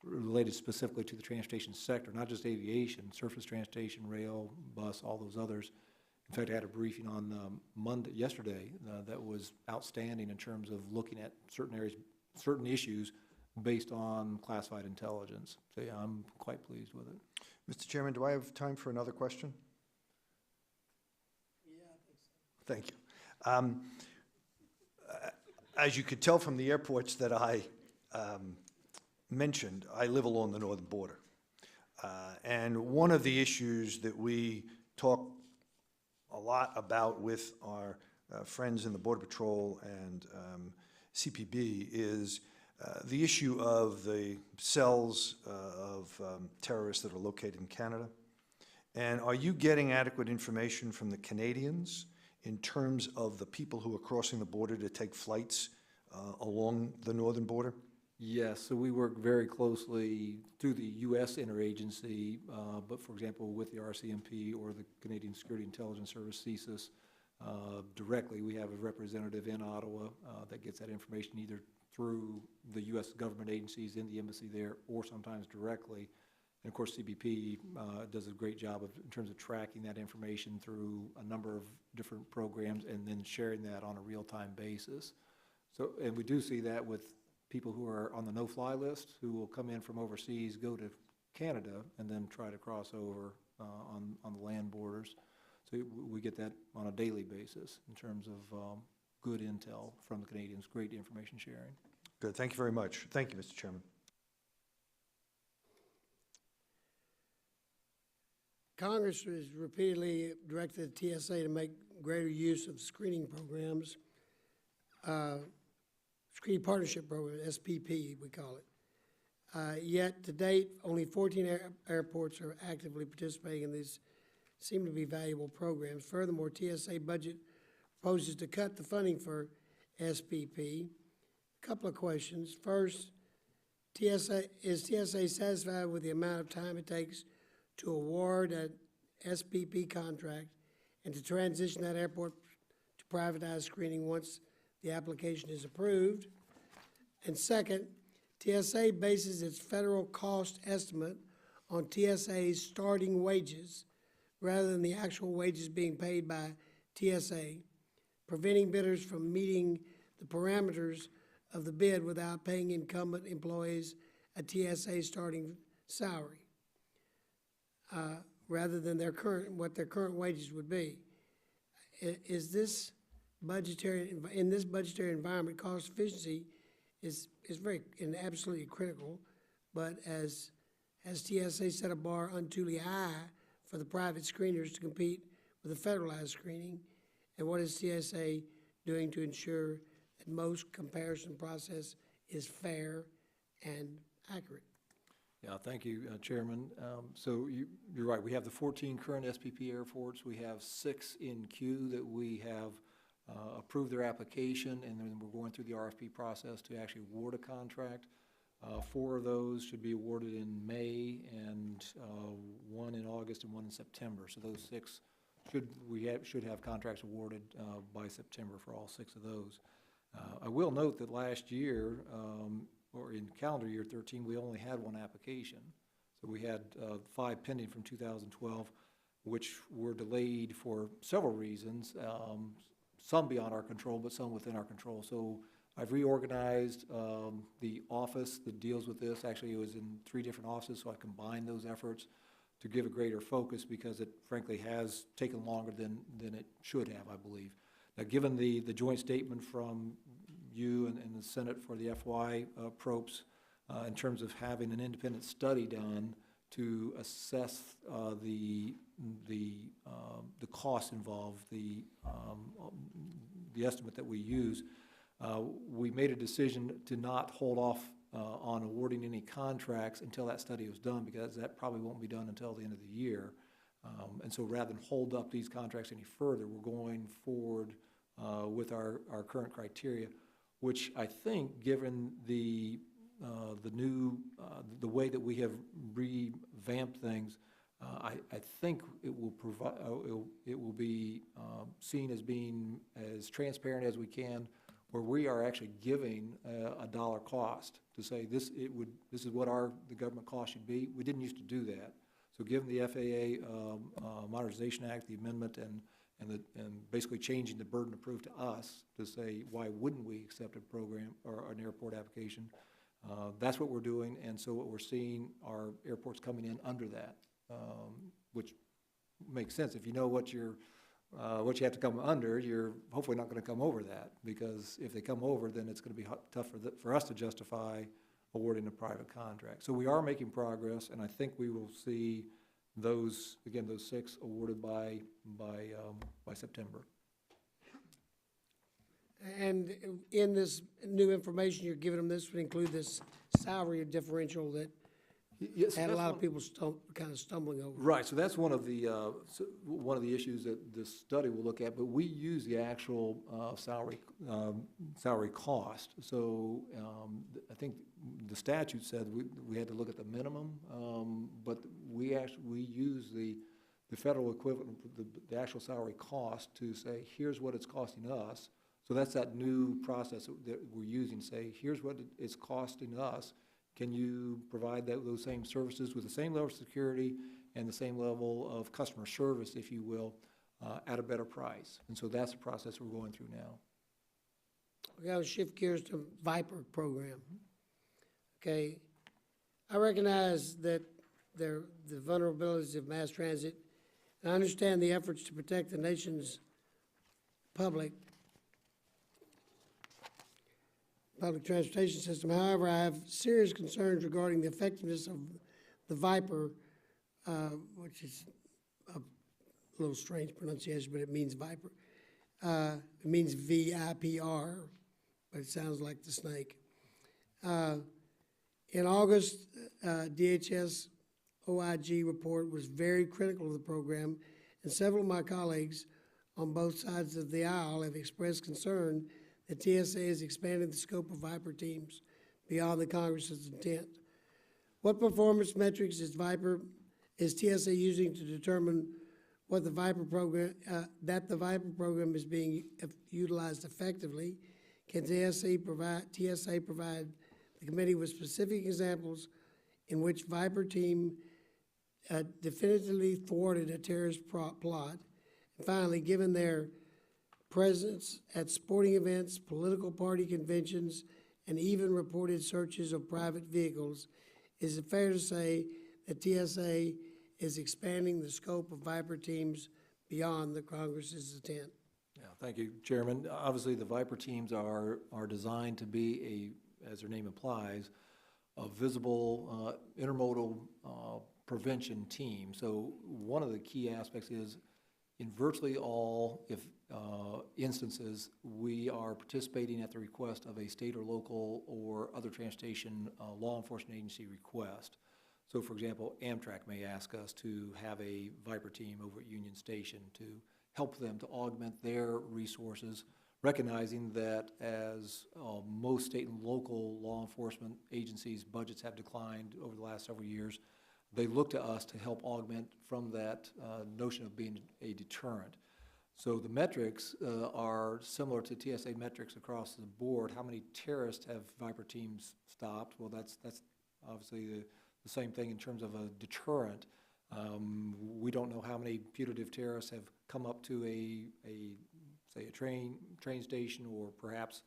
related specifically to the transportation sector, not just aviation, surface transportation, rail, bus, all those others. In fact, I had a briefing on yesterday that was outstanding in terms of looking at certain areas, certain issues based on classified intelligence. So yeah, I'm quite pleased with it. Mr. Chairman, do I have time for another question? Yeah, I think so. Thank you. As you could tell from the airports that I mentioned, I live along the northern border. And one of the issues that we talk a lot about with our friends in the Border Patrol and CPB is the issue of the cells of terrorists that are located in Canada. And are you getting adequate information from the Canadians in terms of the people who are crossing the border to take flights along the northern border? Yes, so we work very closely through the U.S. interagency, but for example, with the RCMP or the Canadian Security Intelligence Service, CSIS, directly. We have a representative in Ottawa that gets that information either through the U.S. government agencies in the embassy there or sometimes directly. And of course, CBP does a great job in terms of tracking that information through a number of different programs and then sharing that on a real-time basis. So, and we do see that with people who are on the no-fly list who will come in from overseas, go to Canada, and then try to cross over on the land borders. So we get that on a daily basis in terms of good intel from the Canadians, great information sharing. Good, thank you very much. Thank you, Mr. Chairman. Congress has repeatedly directed the TSA to make greater use of screening programs, Screening Partnership Program, SPP, we call it. Yet, to date, only 14 airports are actively participating in these seem to be valuable programs. Furthermore, TSA budget proposes to cut the funding for SPP. A couple of questions. First, is TSA satisfied with the amount of time it takes to award an SPP contract and to transition that airport to privatized screening once the application is approved? And second, TSA bases its federal cost estimate on TSA's starting wages rather than the actual wages being paid by TSA, preventing bidders from meeting the parameters of the bid without paying incumbent employees a TSA starting salary, rather than what their current wages would be. Is this in this budgetary environment, cost efficiency is very and absolutely critical, but has TSA set a bar unduly high for the private screeners to compete with the federalized screening? And what is TSA doing to ensure that most comparison process is fair and accurate? Yeah, thank you, Chairman. So you're right. We have the 14 current SPP airports. We have 6 in queue that we have approved their application, and then we're going through the RFP process to actually award a contract. 4 of those should be awarded in May, and 1 in August and 1 in September. So those 6 should have contracts awarded by September for all 6 of those. I will note that last year, or in calendar year 13, we only had 1 application. So we had 5 pending from 2012, which were delayed for several reasons, some beyond our control, but some within our control. So I've reorganized the office that deals with this. Actually, it was in 3 different offices, so I combined those efforts to give a greater focus because it frankly has taken longer than it should have, I believe. Now, given the joint statement from you and the Senate for the FY PROPS, in terms of having an independent study done to assess the costs involved, the estimate that we use. We made a decision to not hold off on awarding any contracts until that study was done, because that probably won't be done until the end of the year. And so rather than hold up these contracts any further, we're going forward with our current criteria, which I think, given the new, the way that we have revamped things, I think it will provide, it will be seen as being as transparent as we can, where we are actually giving a dollar cost to say this is what the government cost should be. We didn't used to do that. So given the FAA Modernization Act, the amendment, and basically changing the burden of proof to us to say why wouldn't we accept a program or an airport application, that's what we're doing. And so what we're seeing are airports coming in under that, which makes sense. If you know what you have to come under, you're hopefully not going to come over that, because if they come over, then it's going to be tough for us to justify awarding a private contract. So we are making progress, and I think we will see those 6 awarded by September. And in this new information you're giving them, this would include this salary differential that Yes, had a that's lot one- of people kind of stumbling over. Right, so that's one of the issues that this study will look at, but we use the actual salary cost. So I think the statute said we had to look at the minimum, but we use the federal equivalent, the actual salary cost, to say, here's what it's costing us. So that's that new process that we're using, say, here's what it's costing us. Can you provide those same services with the same level of security and the same level of customer service, if you will, at a better price? And so that's the process we're going through now. We got to shift gears to Viper program. Okay, I recognize that the vulnerabilities of mass transit, and I understand the efforts to protect the nation's public transportation system. However, I have serious concerns regarding the effectiveness of the Viper, which is a little strange pronunciation, but it means Viper. It means VIPR, but it sounds like the snake. In August, DHS OIG report was very critical of the program, and several of my colleagues on both sides of the aisle have expressed concern that TSA is expanding the scope of Viper teams beyond the Congress's intent. What performance metrics is TSA using to determine what the Viper program, that the Viper program is being utilized effectively? Can TSA provide the committee with specific examples in which Viper team definitively thwarted a terrorist plot? And finally, given their presence at sporting events, political party conventions, and even reported searches of private vehicles, is it fair to say that TSA is expanding the scope of Viper teams beyond the Congress's intent? Yeah, thank you, Chairman. Obviously, the Viper teams are designed to be as their name implies, a visible intermodal prevention team. So one of the key aspects is, in virtually all instances, we are participating at the request of a state or local or other transportation law enforcement agency request. So, for example, Amtrak may ask us to have a Viper team over at Union Station to help them to augment their resources, recognizing that as most state and local law enforcement agencies' budgets have declined over the last several years, they look to us to help augment from that notion of being a deterrent. So the metrics are similar to TSA metrics across the board. How many terrorists have Viper teams stopped? Well, that's obviously the same thing in terms of a deterrent. We don't know how many putative terrorists have come up to say a train station, or perhaps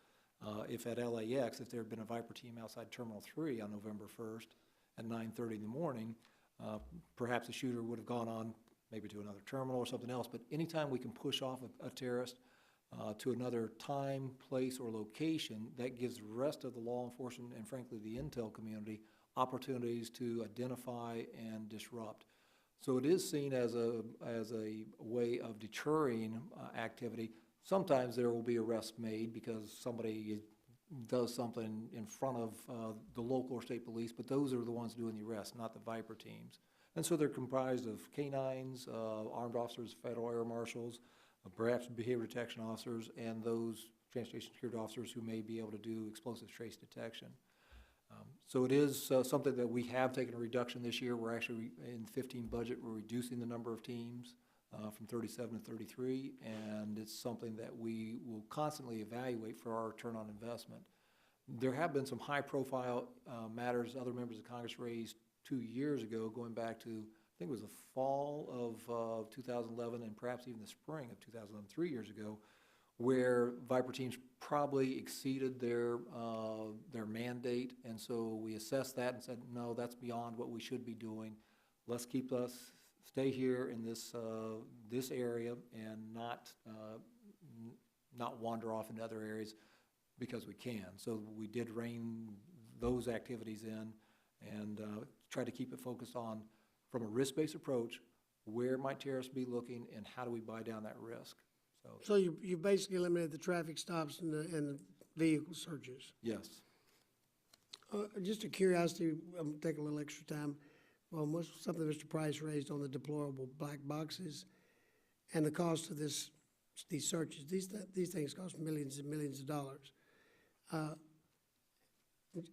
if at LAX, if there had been a Viper team outside Terminal 3 on November 1st at 9:30 in the morning, perhaps the shooter would have gone on maybe to another terminal or something else. But anytime we can push off a terrorist, to another time, place, or location, that gives the rest of the law enforcement and frankly the intel community opportunities to identify and disrupt. So it is seen as a way of deterring activity. Sometimes there will be arrests made because somebody does something in front of the local or state police, but those are the ones doing the arrest, not the Viper teams. And so they're comprised of canines, armed officers, federal air marshals, perhaps behavior detection officers, and those transportation security officers who may be able to do explosive trace detection. So it is something that we have taken a reduction this year. We're actually, in the 15 budget, we're reducing the number of teams from 37 to 33, and it's something that we will constantly evaluate for our return on investment. There have been some high-profile matters other members of Congress raised 2 years ago, going back to, I think it was the fall of 2011 and perhaps even the spring of 2011, 3 years ago, where Viper teams probably exceeded their mandate, and so we assessed that and said, no, that's beyond what we should be doing. Let's stay here in this area and not wander off into other areas because we can. So we did rein those activities in and try to keep it focused on, from a risk-based approach, where might terrorists be looking and how do we buy down that risk. So you basically eliminated the traffic stops and the vehicle searches. Yes. Just a curiosity, I'm gonna take a little extra time. Well, something Mr. Price raised on the deplorable black boxes and the cost of these searches. These things cost millions and millions of dollars.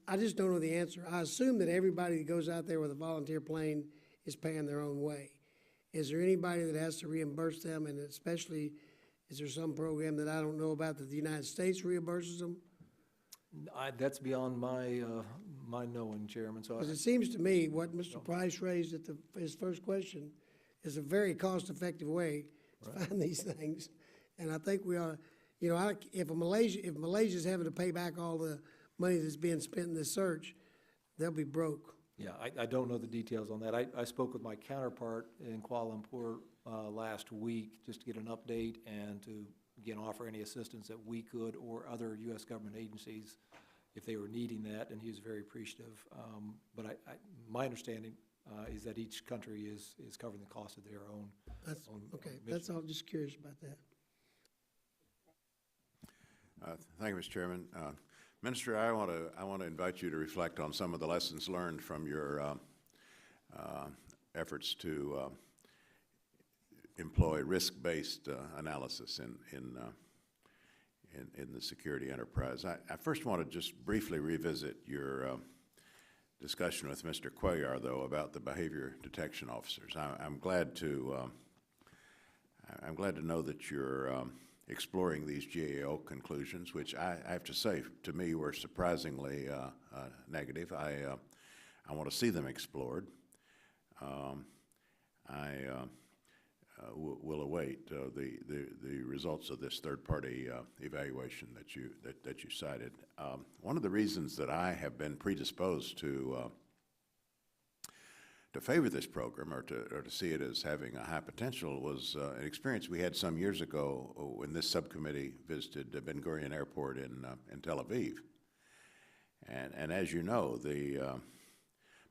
I just don't know the answer. I assume that everybody that goes out there with a volunteer plane is paying their own way. Is there anybody that has to reimburse them, and especially, is there some program that I don't know about that the United States reimburses them? That's beyond my knowing, Chairman. So Because it seems to me what Mr. Price raised at his first question is a very cost-effective way to find these things. And I think we ought to, if Malaysia's having to pay back all the money that's being spent in this search, they'll be broke. yeah, I don't know the details on that. I spoke with my counterpart in Kuala Lumpur last week just to get an update and to, again, offer any assistance that we could or other U.S. government agencies if they were needing that, and he was very appreciative. But my understanding is that each country is covering the cost of their own. Okay, that's all, just curious about that. Thank you, Mr. Chairman. Minister, I want to invite you to reflect on some of the lessons learned from your efforts to employ risk-based analysis in the security enterprise. I first want to just briefly revisit your discussion with Mr. Cuellar, though, about the behavior detection officers. I'm glad to know that you're exploring these GAO conclusions, which I have to say, to me, were surprisingly negative. I want to see them explored. We'll await the results of this third-party evaluation that you cited. One of the reasons that I have been predisposed to favor this program or to see it as having a high potential was an experience we had some years ago when this subcommittee visited Ben Gurion Airport in Tel Aviv. And as you know, the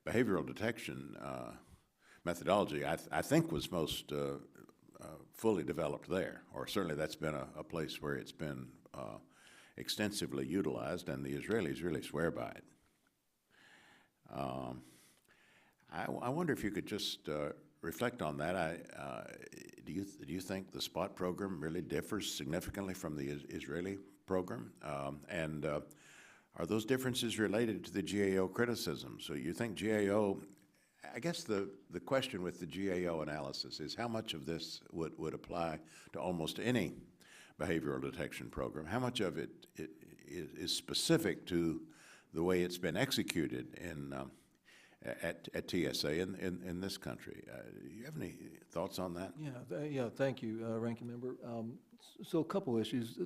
behavioral detection methodology, I think, was most fully developed there, or certainly that's been a place where it's been extensively utilized, and the Israelis really swear by it. I wonder if you could just reflect on that. Do you think the SPOT program really differs significantly from the Israeli program? And are those differences related to the GAO criticism? So you think GAO, I guess the question with the GAO analysis is how much of this would apply to almost any behavioral detection program? How much of it is specific to the way it's been executed at TSA in this country? Do you have any thoughts on that? Yeah, thank you, Ranking Member. So a couple issues.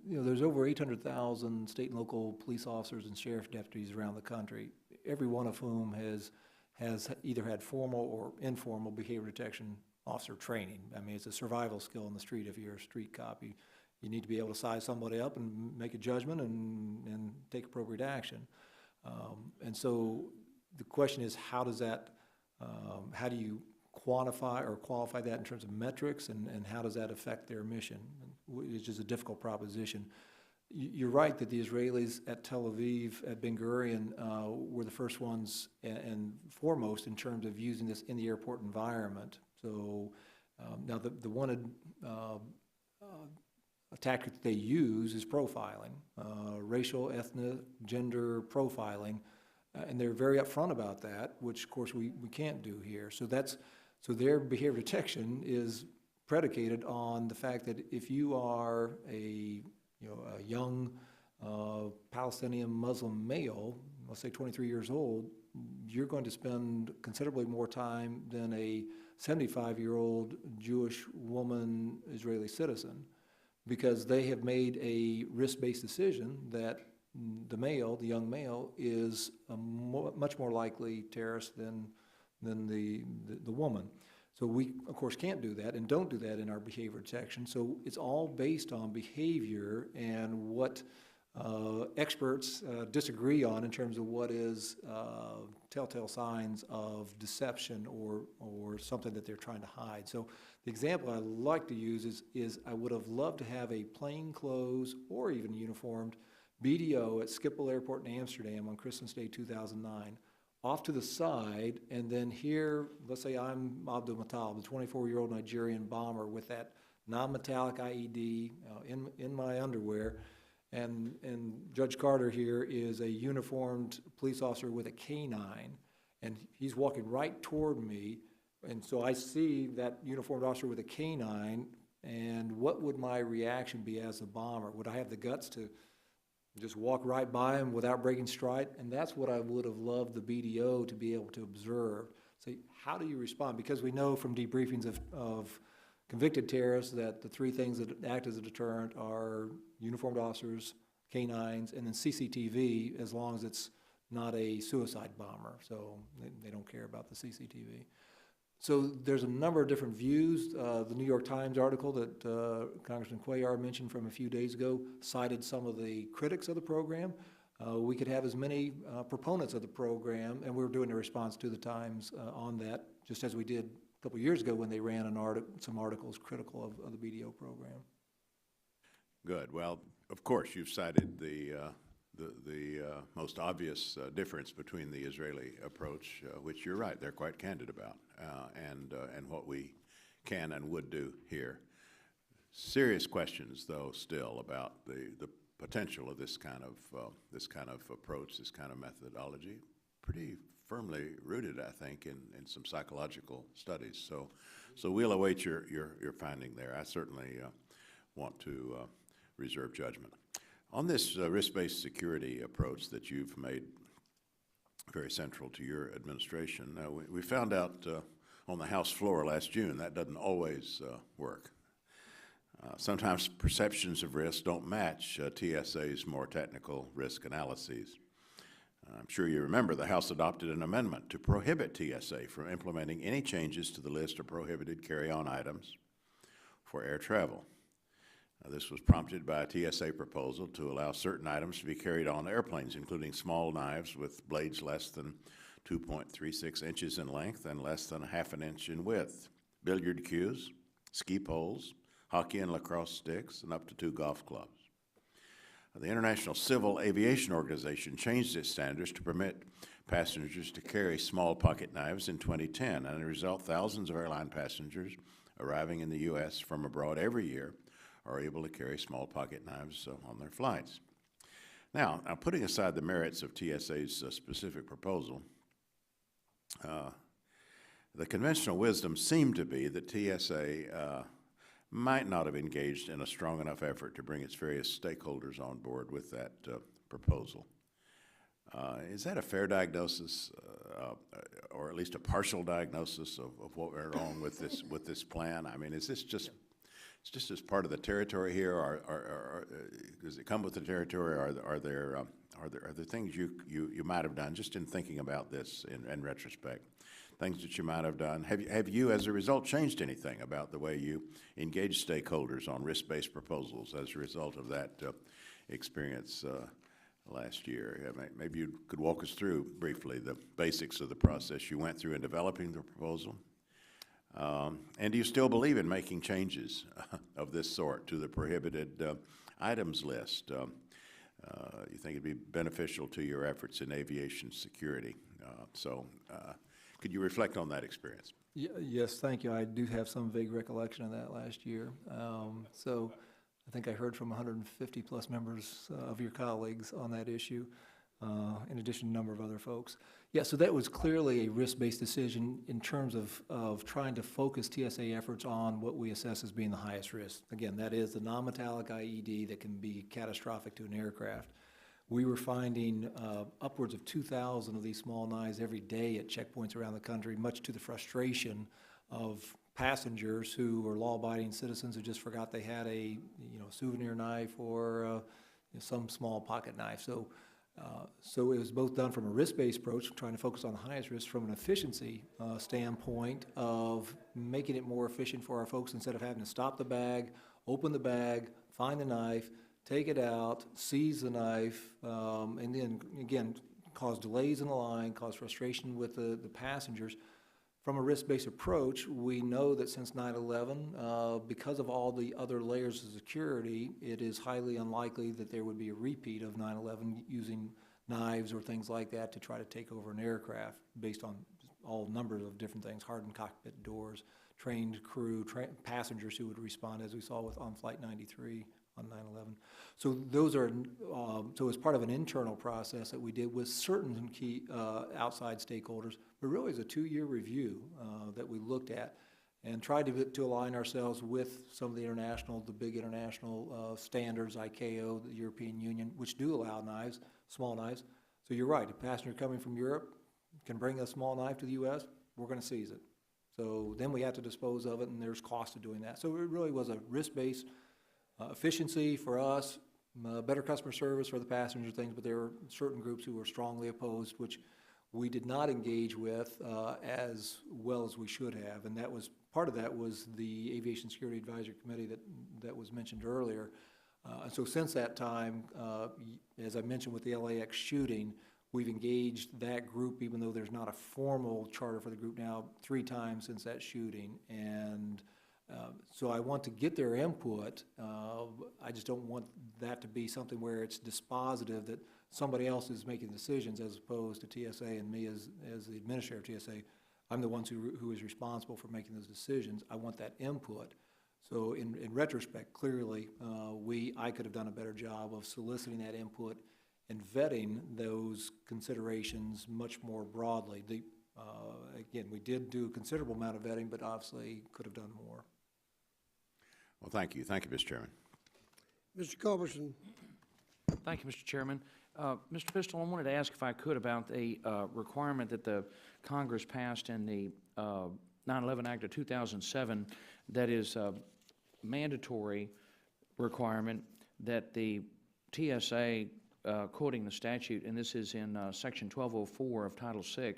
There's over 800,000 state and local police officers and sheriff deputies around the country, every one of whom has either had formal or informal behavior detection officer training. I mean, it's a survival skill in the street. If you're a street cop, you need to be able to size somebody up and make a judgment and take appropriate action. And so the question is, how does that, how do you quantify or qualify that in terms of metrics, and how does that affect their mission, which is a difficult proposition. You're right that the Israelis at Tel Aviv, at Ben Gurion, were the first ones and foremost in terms of using this in the airport environment. So now the one tactic that they use is profiling, racial, ethnic, gender profiling, and they're very upfront about that, which of course we can't do here. So their behavior detection is predicated on the fact that if you are a young Palestinian Muslim male, let's say 23 years old, you're going to spend considerably more time than a 75-year-old Jewish woman Israeli citizen, because they have made a risk-based decision that the young male, is a much more likely terrorist than the woman. So we, of course, can't do that and don't do that in our behavior detection. So it's all based on behavior and what experts disagree on in terms of what is telltale signs of deception or something that they're trying to hide. So the example I like to use is I would have loved to have a plainclothes or even uniformed BDO at Schiphol Airport in Amsterdam on Christmas Day 2009, off to the side, and then here, let's say I'm Abdul Matal, the 24-year-old Nigerian bomber with that non-metallic IED in my underwear, and Judge Carter here is a uniformed police officer with a canine, and he's walking right toward me, and so I see that uniformed officer with a canine, and what would my reaction be as a bomber? Would I have the guts to just walk right by him without breaking stride? And that's what I would have loved the BDO to be able to observe. Say, how do you respond? Because we know from debriefings of convicted terrorists that the three things that act as a deterrent are uniformed officers, canines, and then CCTV, as long as it's not a suicide bomber. So they don't care about the CCTV. So there's a number of different views. The New York Times article that Congressman Cuellar mentioned from a few days ago cited some of the critics of the program. We could have as many proponents of the program, and we're doing a response to the Times on that, just as we did a couple years ago when they ran some articles critical of the BDO program. Good. Well, of course, you've cited the most obvious difference between the Israeli approach, which you're right, they're quite candid about, and what we can and would do here. Serious questions, though, still about the potential of this kind of approach, this kind of methodology, pretty firmly rooted, I think, in some psychological studies. So we'll await your finding there. I certainly want to reserve judgment. On this risk-based security approach that you've made very central to your administration, we found out on the House floor last June that doesn't always work. Sometimes perceptions of risk don't match TSA's more technical risk analyses. I'm sure you remember the House adopted an amendment to prohibit TSA from implementing any changes to the list of prohibited carry-on items for air travel. This was prompted by a TSA proposal to allow certain items to be carried on airplanes, including small knives with blades less than 2.36 inches in length and less than ½ an inch in width, billiard cues, ski poles, hockey and lacrosse sticks, and up to 2 golf clubs. The International Civil Aviation Organization changed its standards to permit passengers to carry small pocket knives in 2010, and as a result, thousands of airline passengers arriving in the U.S. from abroad every year are able to carry small pocket knives on their flights. Now, putting aside the merits of TSA's specific proposal, the conventional wisdom seemed to be that TSA might not have engaged in a strong enough effort to bring its various stakeholders on board with that proposal. Is that a fair diagnosis, or at least a partial diagnosis of what went wrong with this plan? I mean, is this just it's just as part of the territory here, or does it come with the territory? Are there things you might have done just in thinking about this in retrospect things that you might have done. Have you, as a result, changed anything about the way you engage stakeholders on risk-based proposals as a result of that experience last year? Maybe you could walk us through briefly the basics of the process you went through in developing the proposal. And do you still believe in making changes of this sort to the prohibited items list? You think it'd be beneficial to your efforts in aviation security? Could you reflect on that experience? Yes, thank you. I do have some vague recollection of that last year. So I think I heard from 150-plus members of your colleagues on that issue, in addition to a number of other folks. Yeah, so that was clearly a risk-based decision in terms of trying to focus TSA efforts on what we assess as being the highest risk. Again, that is the non-metallic IED that can be catastrophic to an aircraft. We were finding upwards of 2,000 of these small knives every day at checkpoints around the country, much to the frustration of passengers who were law-abiding citizens who just forgot they had a souvenir knife or some small pocket knife. So it was both done from a risk-based approach, trying to focus on the highest risk, from an efficiency standpoint of making it more efficient for our folks instead of having to stop the bag, open the bag, find the knife, take it out, seize the knife, and then, again, cause delays in the line, cause frustration with the passengers. From a risk-based approach, we know that since 9/11, because of all the other layers of security, it is highly unlikely that there would be a repeat of 9/11 using knives or things like that to try to take over an aircraft based on all numbers of different things, hardened cockpit doors, trained crew, passengers who would respond, as we saw on Flight 93 on 9/11. So those are, so as part of an internal process that we did with certain key outside stakeholders, but really it's a 2-year review that we looked at and tried to align ourselves with some of the big international standards, ICAO, the European Union, which do allow knives, small knives. So you're right, a passenger coming from Europe can bring a small knife to the U.S., we're going to seize it. So then we have to dispose of it, and there's cost to doing that. So it really was a risk-based efficiency for us, better customer service for the passenger things, but there were certain groups who were strongly opposed, which we did not engage with as well as we should have. And that was, part of that was the Aviation Security Advisory Committee that was mentioned earlier. And so since that time, as I mentioned with the LAX shooting, we've engaged that group, even though there's not a formal charter for the group now, 3 times since that shooting. And so I want to get their input. I just don't want that to be something where it's dispositive that somebody else is making decisions as opposed to TSA and me as the administrator of TSA. I'm the ones who is responsible for making those decisions. I want that input. So in retrospect, clearly, I could have done a better job of soliciting that input and vetting those considerations much more broadly. Again, we did do a considerable amount of vetting, but obviously could have done more. Well, thank you. Thank you, Mr. Chairman. Mr. Culberson. Thank you, Mr. Chairman. Mr. Pistol, I wanted to ask if I could about a requirement that the Congress passed in the 9/11 Act of 2007 that is a mandatory requirement that the TSA, quoting the statute, and this is in Section 1204 of Title VI,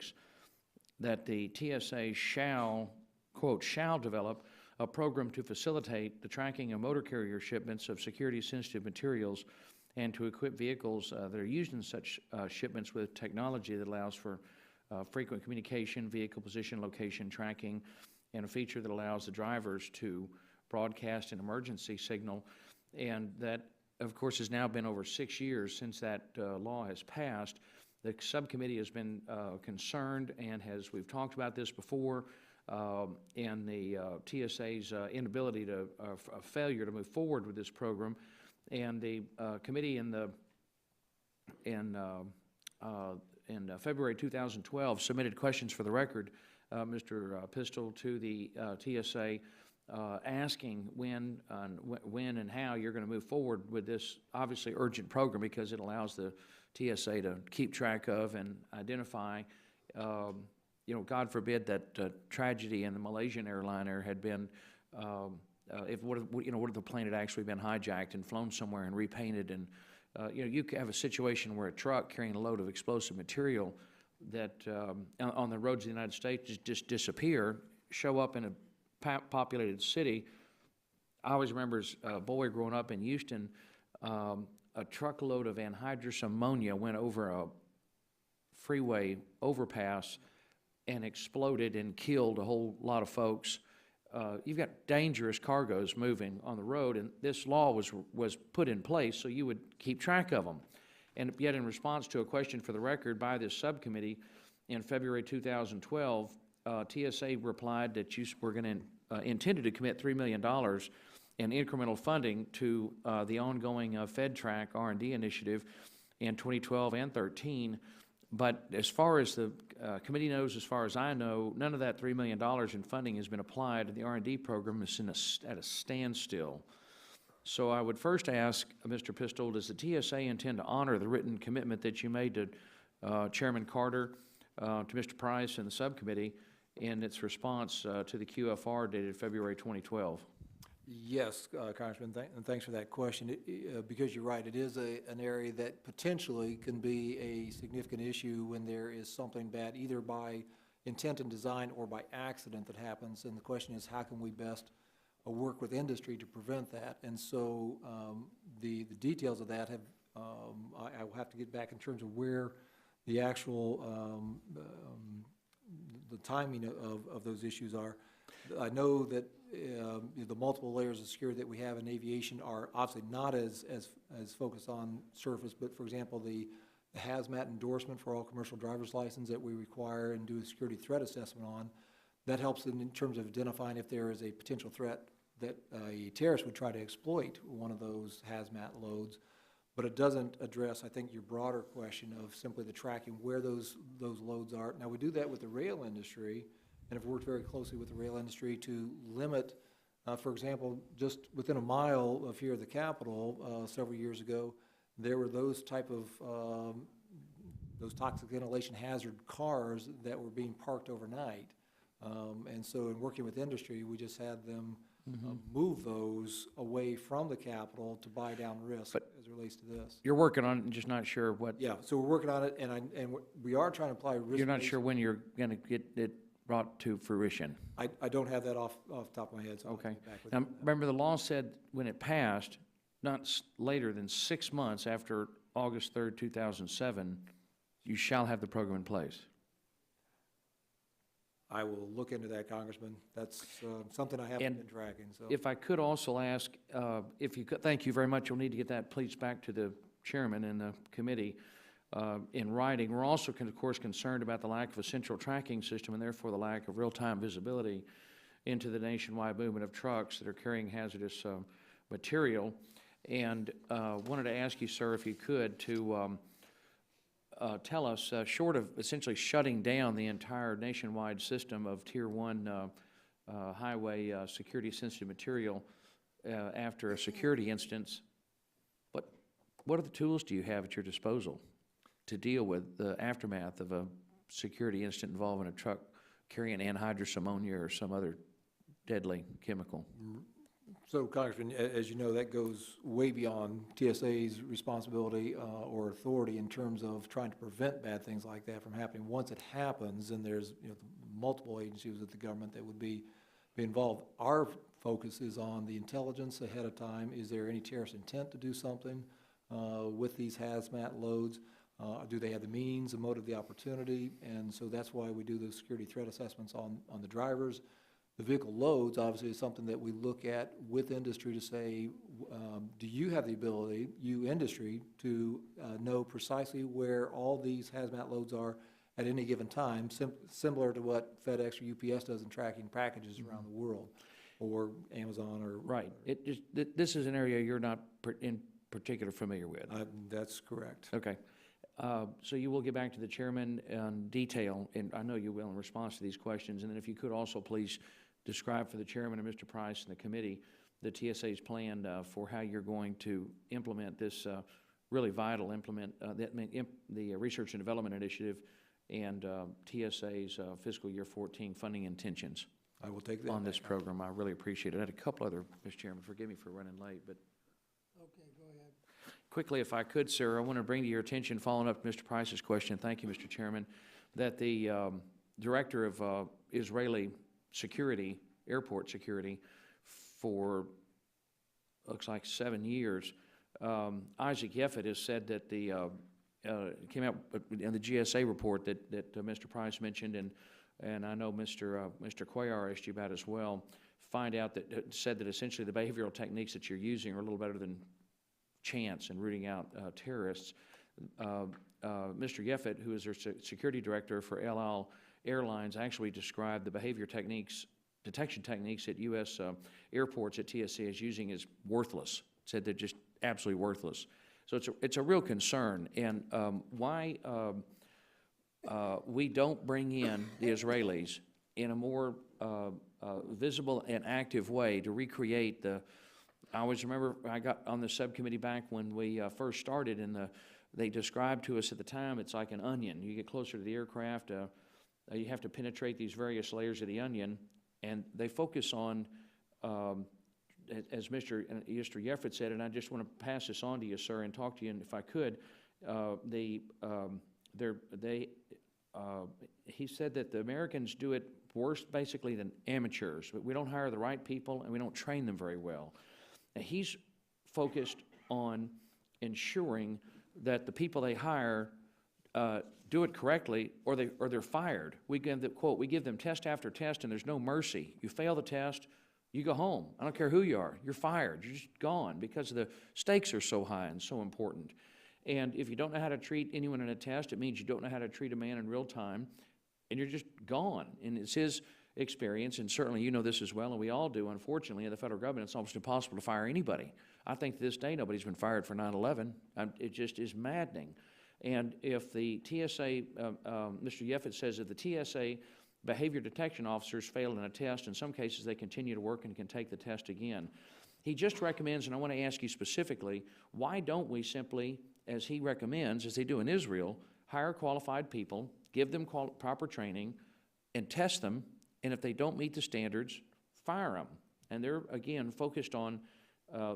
that the TSA shall, quote, shall develop a program to facilitate the tracking of motor carrier shipments of security-sensitive materials and to equip vehicles that are used in such shipments with technology that allows for frequent communication, vehicle position, location tracking, and a feature that allows the drivers to broadcast an emergency signal. And that, of course, has now been over 6 years since that law has passed. The subcommittee has been concerned and we've talked about this before, and the TSA's inability to, failure to move forward with this program. And the committee in February 2012 submitted questions for the record, Mr. Pistol, to the TSA asking when and how you're going to move forward with this obviously urgent program, because it allows the TSA to keep track of and identify, God forbid that tragedy in the Malaysian airliner had been, what if the plane had actually been hijacked and flown somewhere and repainted, and you could have a situation where a truck carrying a load of explosive material on the roads of the United States just disappear, show up in a populated city. I always remember as a boy growing up in Houston, a truckload of anhydrous ammonia went over a freeway overpass and exploded and killed a whole lot of folks. You've got dangerous cargoes moving on the road, and this law was put in place so you would keep track of them. And yet, in response to a question for the record by this subcommittee in February 2012, TSA replied that you were going to intended to commit $3 million in incremental funding to the ongoing FedTrack R&D initiative in 2012 and 13. But as far as the committee knows, as far as I know, none of that $3 million in funding has been applied, and the R&D program is at a standstill. So I would first ask, Mr. Pistol, does the TSA intend to honor the written commitment that you made to Chairman Carter, to Mr. Price, and the subcommittee in its response to the QFR dated February 2012? Yes, Congressman, and thanks for that question. Because you're right, it is an area that potentially can be a significant issue when there is something bad, either by intent and design or by accident that happens. And the question is, how can we best work with industry to prevent that? And so the details of that have, I will have to get back in terms of where the actual, the timing of those issues are. I know that the multiple layers of security that we have in aviation are obviously not as focused on surface, but for example, the hazmat endorsement for all commercial driver's license that we require and do a security threat assessment on, that helps in terms of identifying if there is a potential threat that a terrorist would try to exploit one of those hazmat loads. But it doesn't address, I think, your broader question of simply the tracking where those loads are. Now, we do that with the rail industry, and have worked very closely with the rail industry to limit, for example, just within a mile of here at the Capitol several years ago, there were those type of, those toxic inhalation hazard cars that were being parked overnight. And so in working with industry, we just had them move those away from the Capitol to buy down risk as it relates to this. You're working on it and just not sure what. Yeah, so we're working on it, and we are trying to apply risk. You're not sure when you're going to get it brought to fruition. I don't have that off the top of my head. So okay. I'll get back with Now, you. remember the law said when it passed, not later than 6 months after August 3rd, 2007, you shall have the program in place. I will look into that, Congressman. That's something I haven't been tracking. So, if I could also ask, if you could, thank you very much. You'll need to get that please back to the chairman and the committee in writing. We're also, of course, concerned about the lack of a central tracking system and therefore the lack of real-time visibility into the nationwide movement of trucks that are carrying hazardous material. And wanted to ask you, sir, if you could, to tell us, short of essentially shutting down the entire nationwide system of Tier 1 highway security-sensitive material after a security instance, what other tools do you have at your disposal to deal with the aftermath of a security incident involving a truck carrying anhydrous ammonia or some other deadly chemical? So, Congressman, as you know, that goes way beyond TSA's responsibility or authority in terms of trying to prevent bad things like that from happening. Once it happens, and there's multiple agencies of the government that would be involved, our focus is on the intelligence ahead of time. Is there any terrorist intent to do something with these hazmat loads? Do they have the means, the motive, the opportunity? And so that's why we do those security threat assessments on the drivers. The vehicle loads, obviously, is something that we look at with industry to say, do you have the ability, you industry, to know precisely where all these hazmat loads are at any given time, similar to what FedEx or UPS does in tracking packages around the world, or Amazon or... Right. This is an area you're not in particular familiar with. That's correct. Okay. So you will get back to the chairman in detail, and I know you will in response to these questions. And then if you could also please describe for the chairman and Mr. Price and the committee the TSA's plan for how you're going to implement this really vital the Research and Development Initiative and TSA's fiscal year 14 funding intentions. I will take that on this program. I really appreciate it. I had a couple other, Mr. Chairman, forgive me for running late, but Okay, go ahead. quickly, if I could, sir, I want to bring to your attention, following up Mr. Price's question, thank you, Mr. Chairman, that the director of Israeli security, airport security, for looks like 7 years, Isaac Yeffet has said that the came out in the GSA report that Mr. Price mentioned, and I know Mr. Cuellar asked you about as well. Find out that said that essentially the behavioral techniques that you're using are a little better than chance in rooting out terrorists. Mr. Yeffet, who is their security director for El Al Airlines, actually described the behavior techniques, detection techniques at U.S. Airports at TSA is using as worthless. Said they're just absolutely worthless. So it's a real concern. And why we don't bring in the Israelis in a more visible and active way to recreate the. I always remember I got on the subcommittee back when we first started, and they described to us at the time it's like an onion. You get closer to the aircraft, you have to penetrate these various layers of the onion, and they focus on, as Mr. Yeffet said, and I just want to pass this on to you, sir, and talk to you, and if I could, he said that the Americans do it worse basically than amateurs. We don't hire the right people, and we don't train them very well. And he's focused on ensuring that the people they hire do it correctly, or they're fired. We give them, quote, we give them test after test, and there's no mercy. You fail the test, you go home. I don't care who you are. You're fired. You're just gone because the stakes are so high and so important. And if you don't know how to treat anyone in a test, it means you don't know how to treat a man in real time, and you're just gone. And it's his experience, and certainly you know this as well, and we all do, unfortunately, in the federal government, it's almost impossible to fire anybody. I think to this day nobody's been fired for 9/11. It just is maddening. And if the TSA, Mr. Yeffet says that the TSA behavior detection officers failed in a test, in some cases they continue to work and can take the test again. He just recommends, and I want to ask you specifically, why don't we simply, as he recommends, as they do in Israel, hire qualified people, give them proper training, and test them, and if they don't meet the standards, fire them. And they're, again, focused on,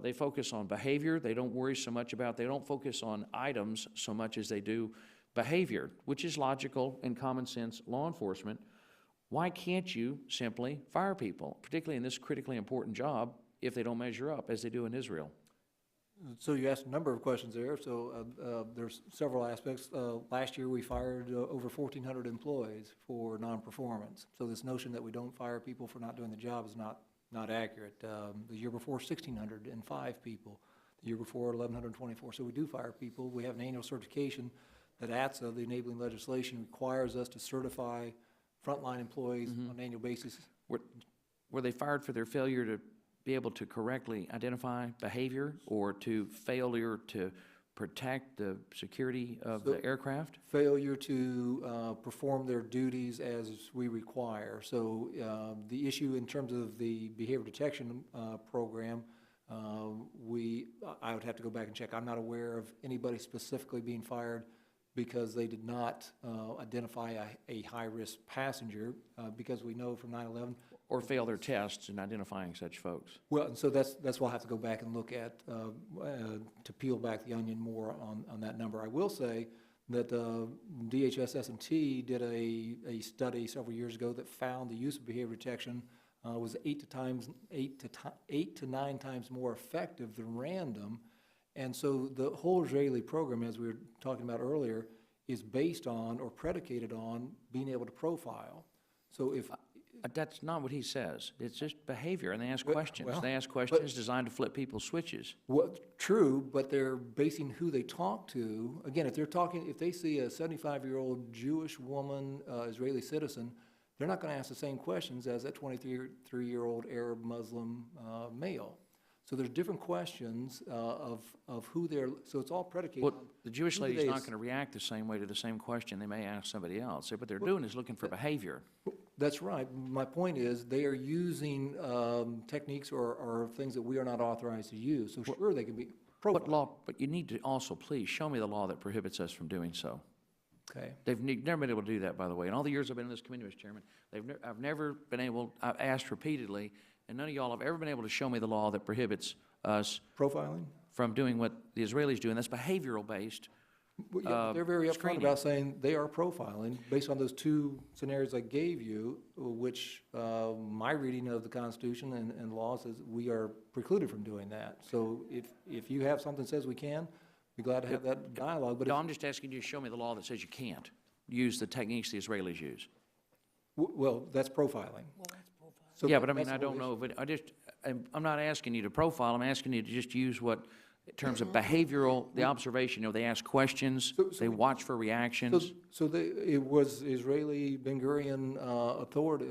they focus on behavior. They don't worry so much about, they don't focus on items so much as they do behavior, which is logical and common sense law enforcement. Why can't you simply fire people, particularly in this critically important job, if they don't measure up, as they do in Israel? So you asked a number of questions there. So there's several aspects. Last year we fired over 1,400 employees for non-performance. So this notion that we don't fire people for not doing the job is not accurate. The year before, 1,605 people. The year before, 1,124. So we do fire people. We have an annual certification that ATSA, the enabling legislation, requires us to certify frontline employees on an annual basis. Were they fired for their failure to be able to correctly identify behavior, or to failure to protect the security of the aircraft? Failure to perform their duties as we require. So the issue in terms of the behavior detection program, I would have to go back and check. I'm not aware of anybody specifically being fired because they did not identify a high-risk passenger, because we know from 9/11. Or fail their tests in identifying such folks? Well, and so that's we'll have to go back and look at to peel back the onion more on that number. I will say that DHS S&T did a study several years ago that found the use of behavior detection was 8 to 9 times more effective than random. And so the whole Israeli program, as we were talking about earlier, is based on or predicated on being able to profile. So if that's not what he says. It's just behavior, and they ask questions. Well, they ask questions designed to flip people's switches. Well, true, but they're basing who they talk to. Again, if they see a 75-year-old Jewish woman, Israeli citizen, they're not going to ask the same questions as that 23-year-old Arab Muslim male. So there's different questions of who they're, so it's all predicated on. The Jewish lady's not going to react the same way to the same question they may ask somebody else. What they're doing is looking for behavior. That's right. My point is they are using techniques or things that we are not authorized to use. So sure, they can be profiled. But you need to also please show me the law that prohibits us from doing so. Okay. They've never been able to do that, by the way. In all the years I've been in this committee, Mr. Chairman, I've never been able, I've asked repeatedly, and none of y'all have ever been able to show me the law that prohibits us profiling from doing what the Israelis do, and that's behavioral based Well, yeah, they're very upfront screening. about saying they are profiling based on those two scenarios I gave you, which my reading of the Constitution and law says we are precluded from doing that. So if you have something that says we can, be glad to have that dialogue. But No, I'm just asking you to show me the law that says you can't use the techniques the Israelis use. well, that's profiling. So Yeah, but I mean, that's I the whole don't issue. know, but I'm not asking you to profile, I'm asking you to just use what, in terms of behavioral, the observation, you know, they ask questions, they watch for reactions. So it was Israeli Ben Gurion authority,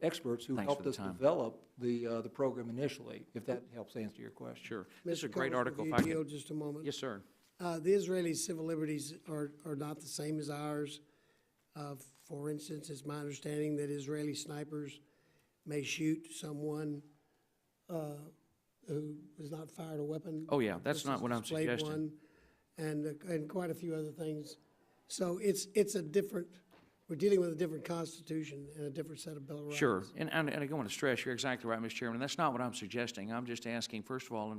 experts who Thanks helped for the us time. develop the program initially, if that helps answer your question. Sure. This is a Mr. great Combs, article. if If I you yield could, just a moment. yes, sir. The Israeli civil liberties are not the same as ours. For instance, it's my understanding that Israeli snipers may shoot someone who has not fired a weapon. Oh, yeah, that's just not as what I'm displayed suggesting. one, and quite a few other things. So it's a different, we're dealing with a different constitution and a different set of Bill of Rights. Sure, and I want to stress, you're exactly right, Mr. Chairman, and that's not what I'm suggesting. I'm just asking, first of all,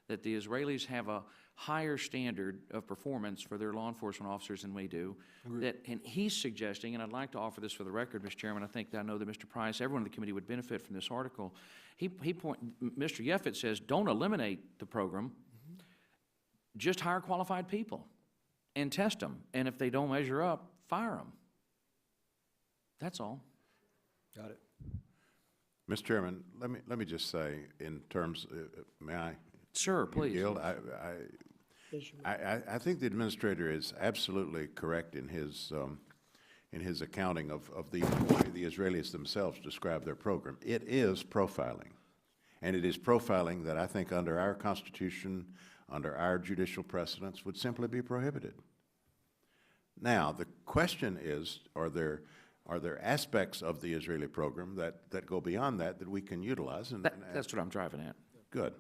that the Israelis have a higher standard of performance for their law enforcement officers than we do. And he's suggesting, and I'd like to offer this for the record, Mr. Chairman, I think that I know that Mr. Price, everyone in the committee would benefit from this article. Mr. Yeffet says, don't eliminate the program, just hire qualified people and test them. And if they don't measure up, fire them. That's all. Got it. Mr. Chairman, let me just say, in terms, may I? Sir, please. Yield? Yes, sir. I think the administrator is absolutely correct in his accounting of the way the Israelis themselves describe their program. It is profiling, and it is profiling that I think under our Constitution, under our judicial precedents, would simply be prohibited. Now, the question is, are there aspects of the Israeli program that go beyond that we can utilize? And That's what I'm driving at. good.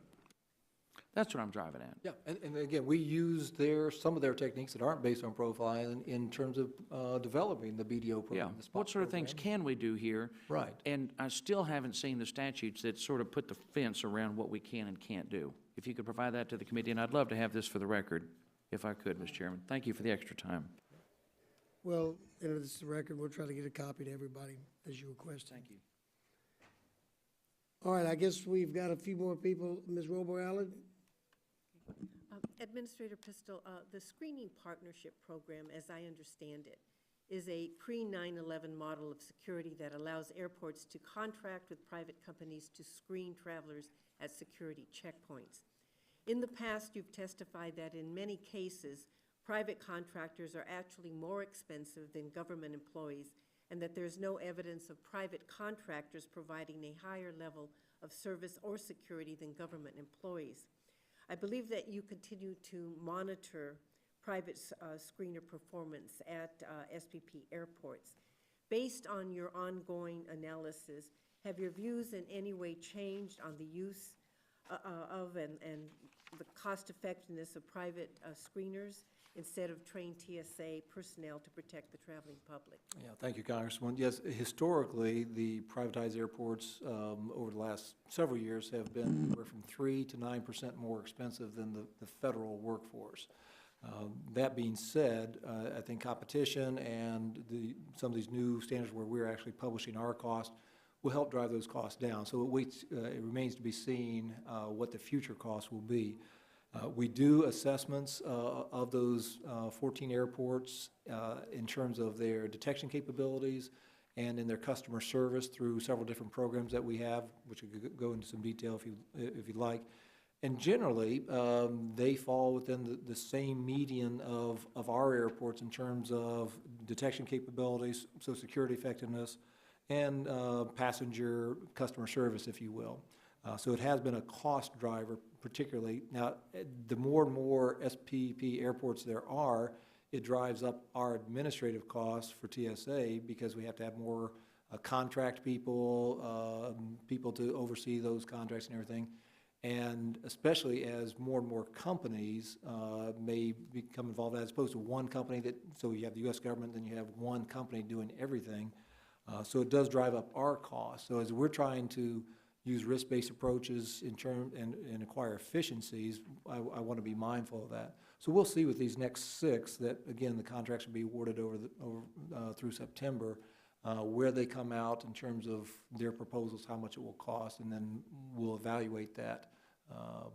That's what I'm driving at. Yeah, and again, we use some of their techniques that aren't based on profiling in terms of developing the BDO Yeah. program. the SPOT What sort of things program. can we do here? Right. And I still haven't seen the statutes that sort of put the fence around what we can and can't do. If you could provide that to the committee, and I'd love to have this for the record, if I could, Mr. Chairman. Thank you for the extra time. Well, enter this to the record. We'll try to get a copy to everybody as you requested. Thank you. All right, I guess we've got a few more people. Ms. Robo-Allen? Administrator Pistol, the Screening Partnership Program, as I understand it, is a pre-9/11 model of security that allows airports to contract with private companies to screen travelers at security checkpoints. In the past, you've testified that in many cases, private contractors are actually more expensive than government employees, and that there's no evidence of private contractors providing a higher level of service or security than government employees. I believe that you continue to monitor private screener performance at SPP airports. Based on your ongoing analysis, have your views in any way changed on the use of and the cost effectiveness of private screeners instead of trained TSA personnel to protect the traveling public? Yeah, thank you, Congresswoman. Yes, historically, the privatized airports over the last several years have been anywhere from 3 to 9% more expensive than the federal workforce. That being said, I think competition and some of these new standards where we're actually publishing our cost will help drive those costs down. So it remains to be seen what the future costs will be. We do assessments of those 14 airports in terms of their detection capabilities and in their customer service through several different programs that we have, which we could go into some detail if you'd like. And generally, they fall within the same median of our airports in terms of detection capabilities, so security effectiveness, and passenger customer service, if you will. So it has been a cost driver, particularly. Now, the more and more SPP airports there are, it drives up our administrative costs for TSA because we have to have more contract people, people to oversee those contracts and everything. And especially as more and more companies may become involved, as opposed to one company so you have the U.S. government, then you have one company doing everything. So it does drive up our costs. So as we're trying to use risk-based approaches and acquire efficiencies, I want to be mindful of that. So we'll see with these next 6 that, again, the contracts will be awarded through September, where they come out in terms of their proposals, how much it will cost, and then we'll evaluate that.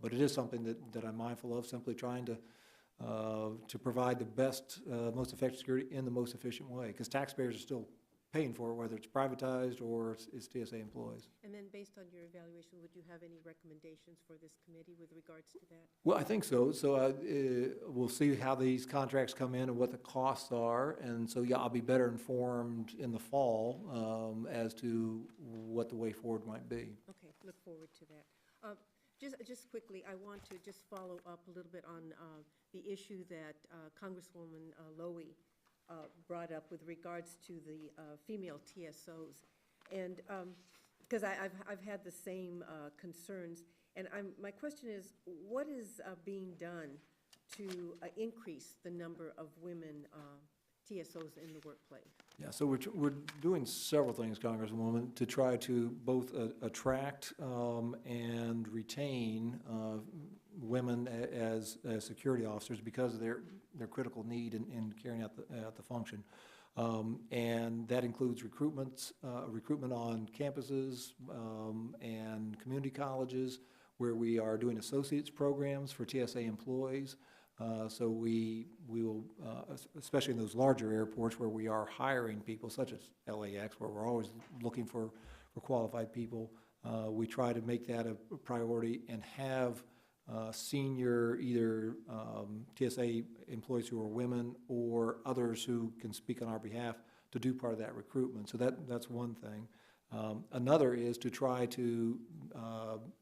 But it is something that I'm mindful of, simply trying to provide the best, most effective security in the most efficient way, because taxpayers are still paying for it, whether it's privatized or it's TSA employees. And then based on your evaluation, would you have any recommendations for this committee with regards to that? Well, I think so. So we'll see how these contracts come in and what the costs are. And so, yeah, I'll be better informed in the fall as to what the way forward might be. Okay, look forward to that. Just quickly, I want to just follow up a little bit on the issue that Congresswoman Lowy brought up with regards to the female TSOs. And because I've had the same concerns, and my question is, what is being done to increase the number of women TSOs in the workplace? Yeah, so we're doing several things, Congresswoman, to try to both attract and retain women as security officers because of their critical need in carrying out the function. And that includes recruitment on campuses and community colleges where we are doing associates programs for TSA employees. So we will, especially in those larger airports where we are hiring people, such as LAX, where we're always looking for qualified people, we try to make that a priority and have senior either TSA employees who are women or others who can speak on our behalf to do part of that recruitment. So that's one thing. Another is to try to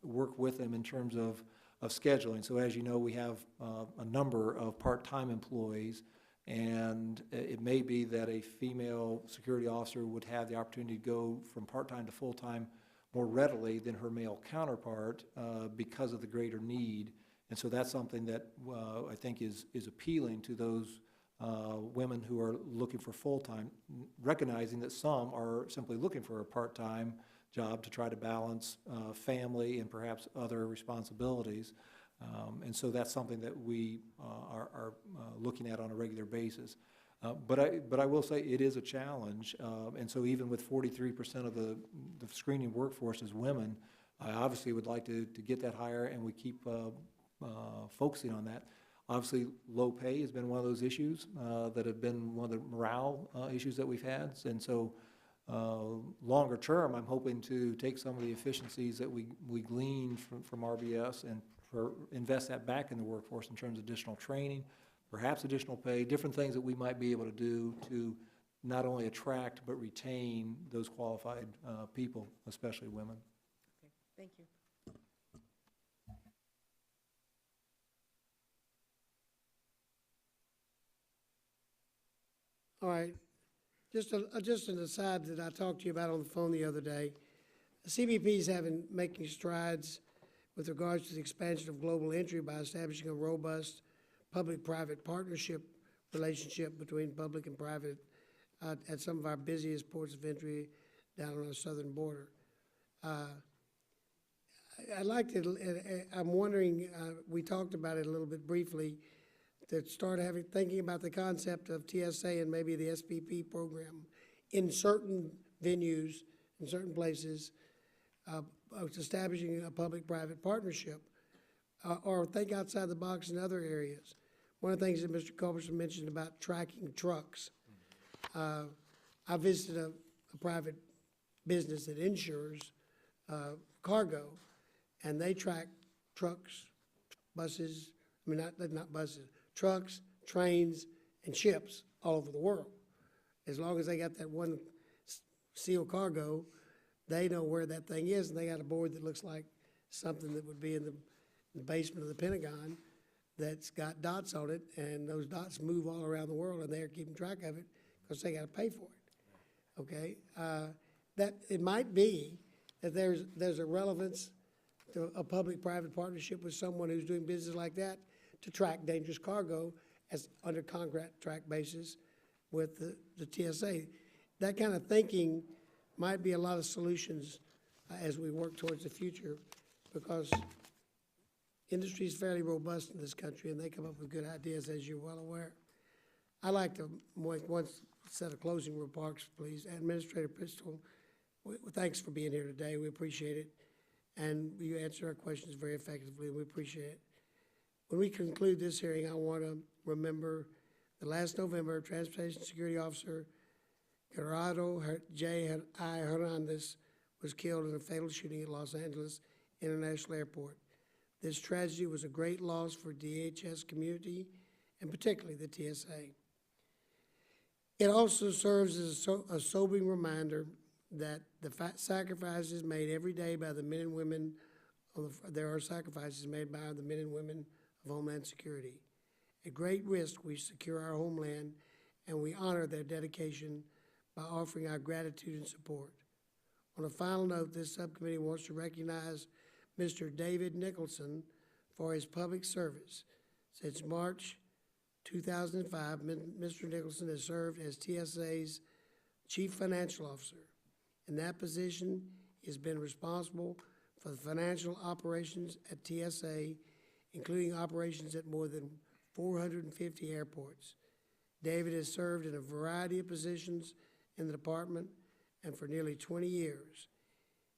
work with them in terms of scheduling. So as you know, we have a number of part-time employees, and it may be that a female security officer would have the opportunity to go from part-time to full-time more readily than her male counterpart because of the greater need. And so that's something that I think is appealing to those women who are looking for full-time, recognizing that some are simply looking for a part-time job to try to balance family and perhaps other responsibilities. And so that's something that we are looking at on a regular basis. But I will say it is a challenge. And so even with 43% of the screening workforce is women, I obviously would like to get that higher, and we keep focusing on that. Obviously, low pay has been one of those issues that have been one of the morale issues that we've had. And so longer term, I'm hoping to take some of the efficiencies that we gleaned from RBS and invest that back in the workforce in terms of additional training, perhaps additional pay, different things that we might be able to do to not only attract but retain those qualified people, especially women. Okay, thank you. All right, just an aside that I talked to you about on the phone the other day. The CBP is making strides with regards to the expansion of global entry by establishing a robust public-private partnership relationship between public and private at some of our busiest ports of entry down on our southern border. I'd like to, I'm wondering, we talked about it a little bit briefly, to start thinking about the concept of TSA and maybe the SPP program in certain venues, in certain places, establishing a public-private partnership, or think outside the box in other areas. One of the things that Mr. Culberson mentioned about tracking trucks. I visited a private business that insures cargo, and they track trucks, buses, I mean, not buses, trucks, trains, and ships all over the world. As long as they got that one seal cargo, they know where that thing is, and they got a board that looks like something that would be in the basement of the Pentagon that's got dots on it, and those dots move all around the world, and they're keeping track of it because they got to pay for it. Okay, that it might be that there's a relevance to a public-private partnership with someone who's doing business like that to track dangerous cargo as under contract basis with the TSA. That kind of thinking might be a lot of solutions as we work towards the future, because industry is fairly robust in this country, and they come up with good ideas, as you're well aware. I'd like to make one set of closing remarks, please. Administrator Pistol, thanks for being here today. We appreciate it. And you answer our questions very effectively. We appreciate it. When we conclude this hearing, I want to remember that last November, Transportation Security Officer Gerardo J. I. Hernandez was killed in a fatal shooting at Los Angeles International Airport. This tragedy was a great loss for DHS community, and particularly the TSA. It also serves as a sobering reminder that the sacrifices made every day by the men and women, there are sacrifices made by the men and women of Homeland Security. At great risk, we secure our homeland, and we honor their dedication by offering our gratitude and support. On a final note, this subcommittee wants to recognize Mr. David Nicholson for his public service. Since March 2005, Mr. Nicholson has served as TSA's Chief Financial Officer. In that position, he has been responsible for the financial operations at TSA, including operations at more than 450 airports. David has served in a variety of positions in the department and for nearly 20 years.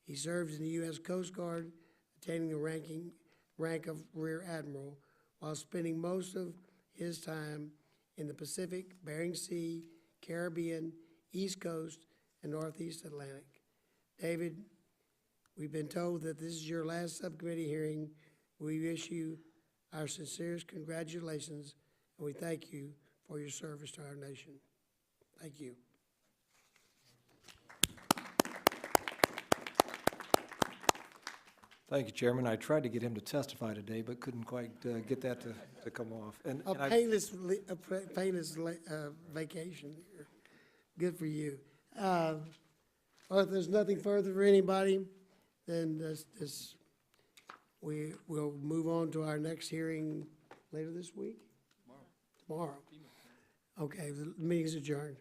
He served in the U.S. Coast Guard, attaining the rank of Rear Admiral, while spending most of his time in the Pacific, Bering Sea, Caribbean, East Coast, and Northeast Atlantic. David, we've been told that this is your last subcommittee hearing. We wish you our sincerest congratulations, and we thank you for your service to our nation. Thank you. Thank you, Chairman. I tried to get him to testify today, but couldn't quite get that to come off. A painless vacation here. Good for you. Well, if there's nothing further for anybody, then we will move on to our next hearing later this week? Tomorrow. Okay, the meeting's adjourned.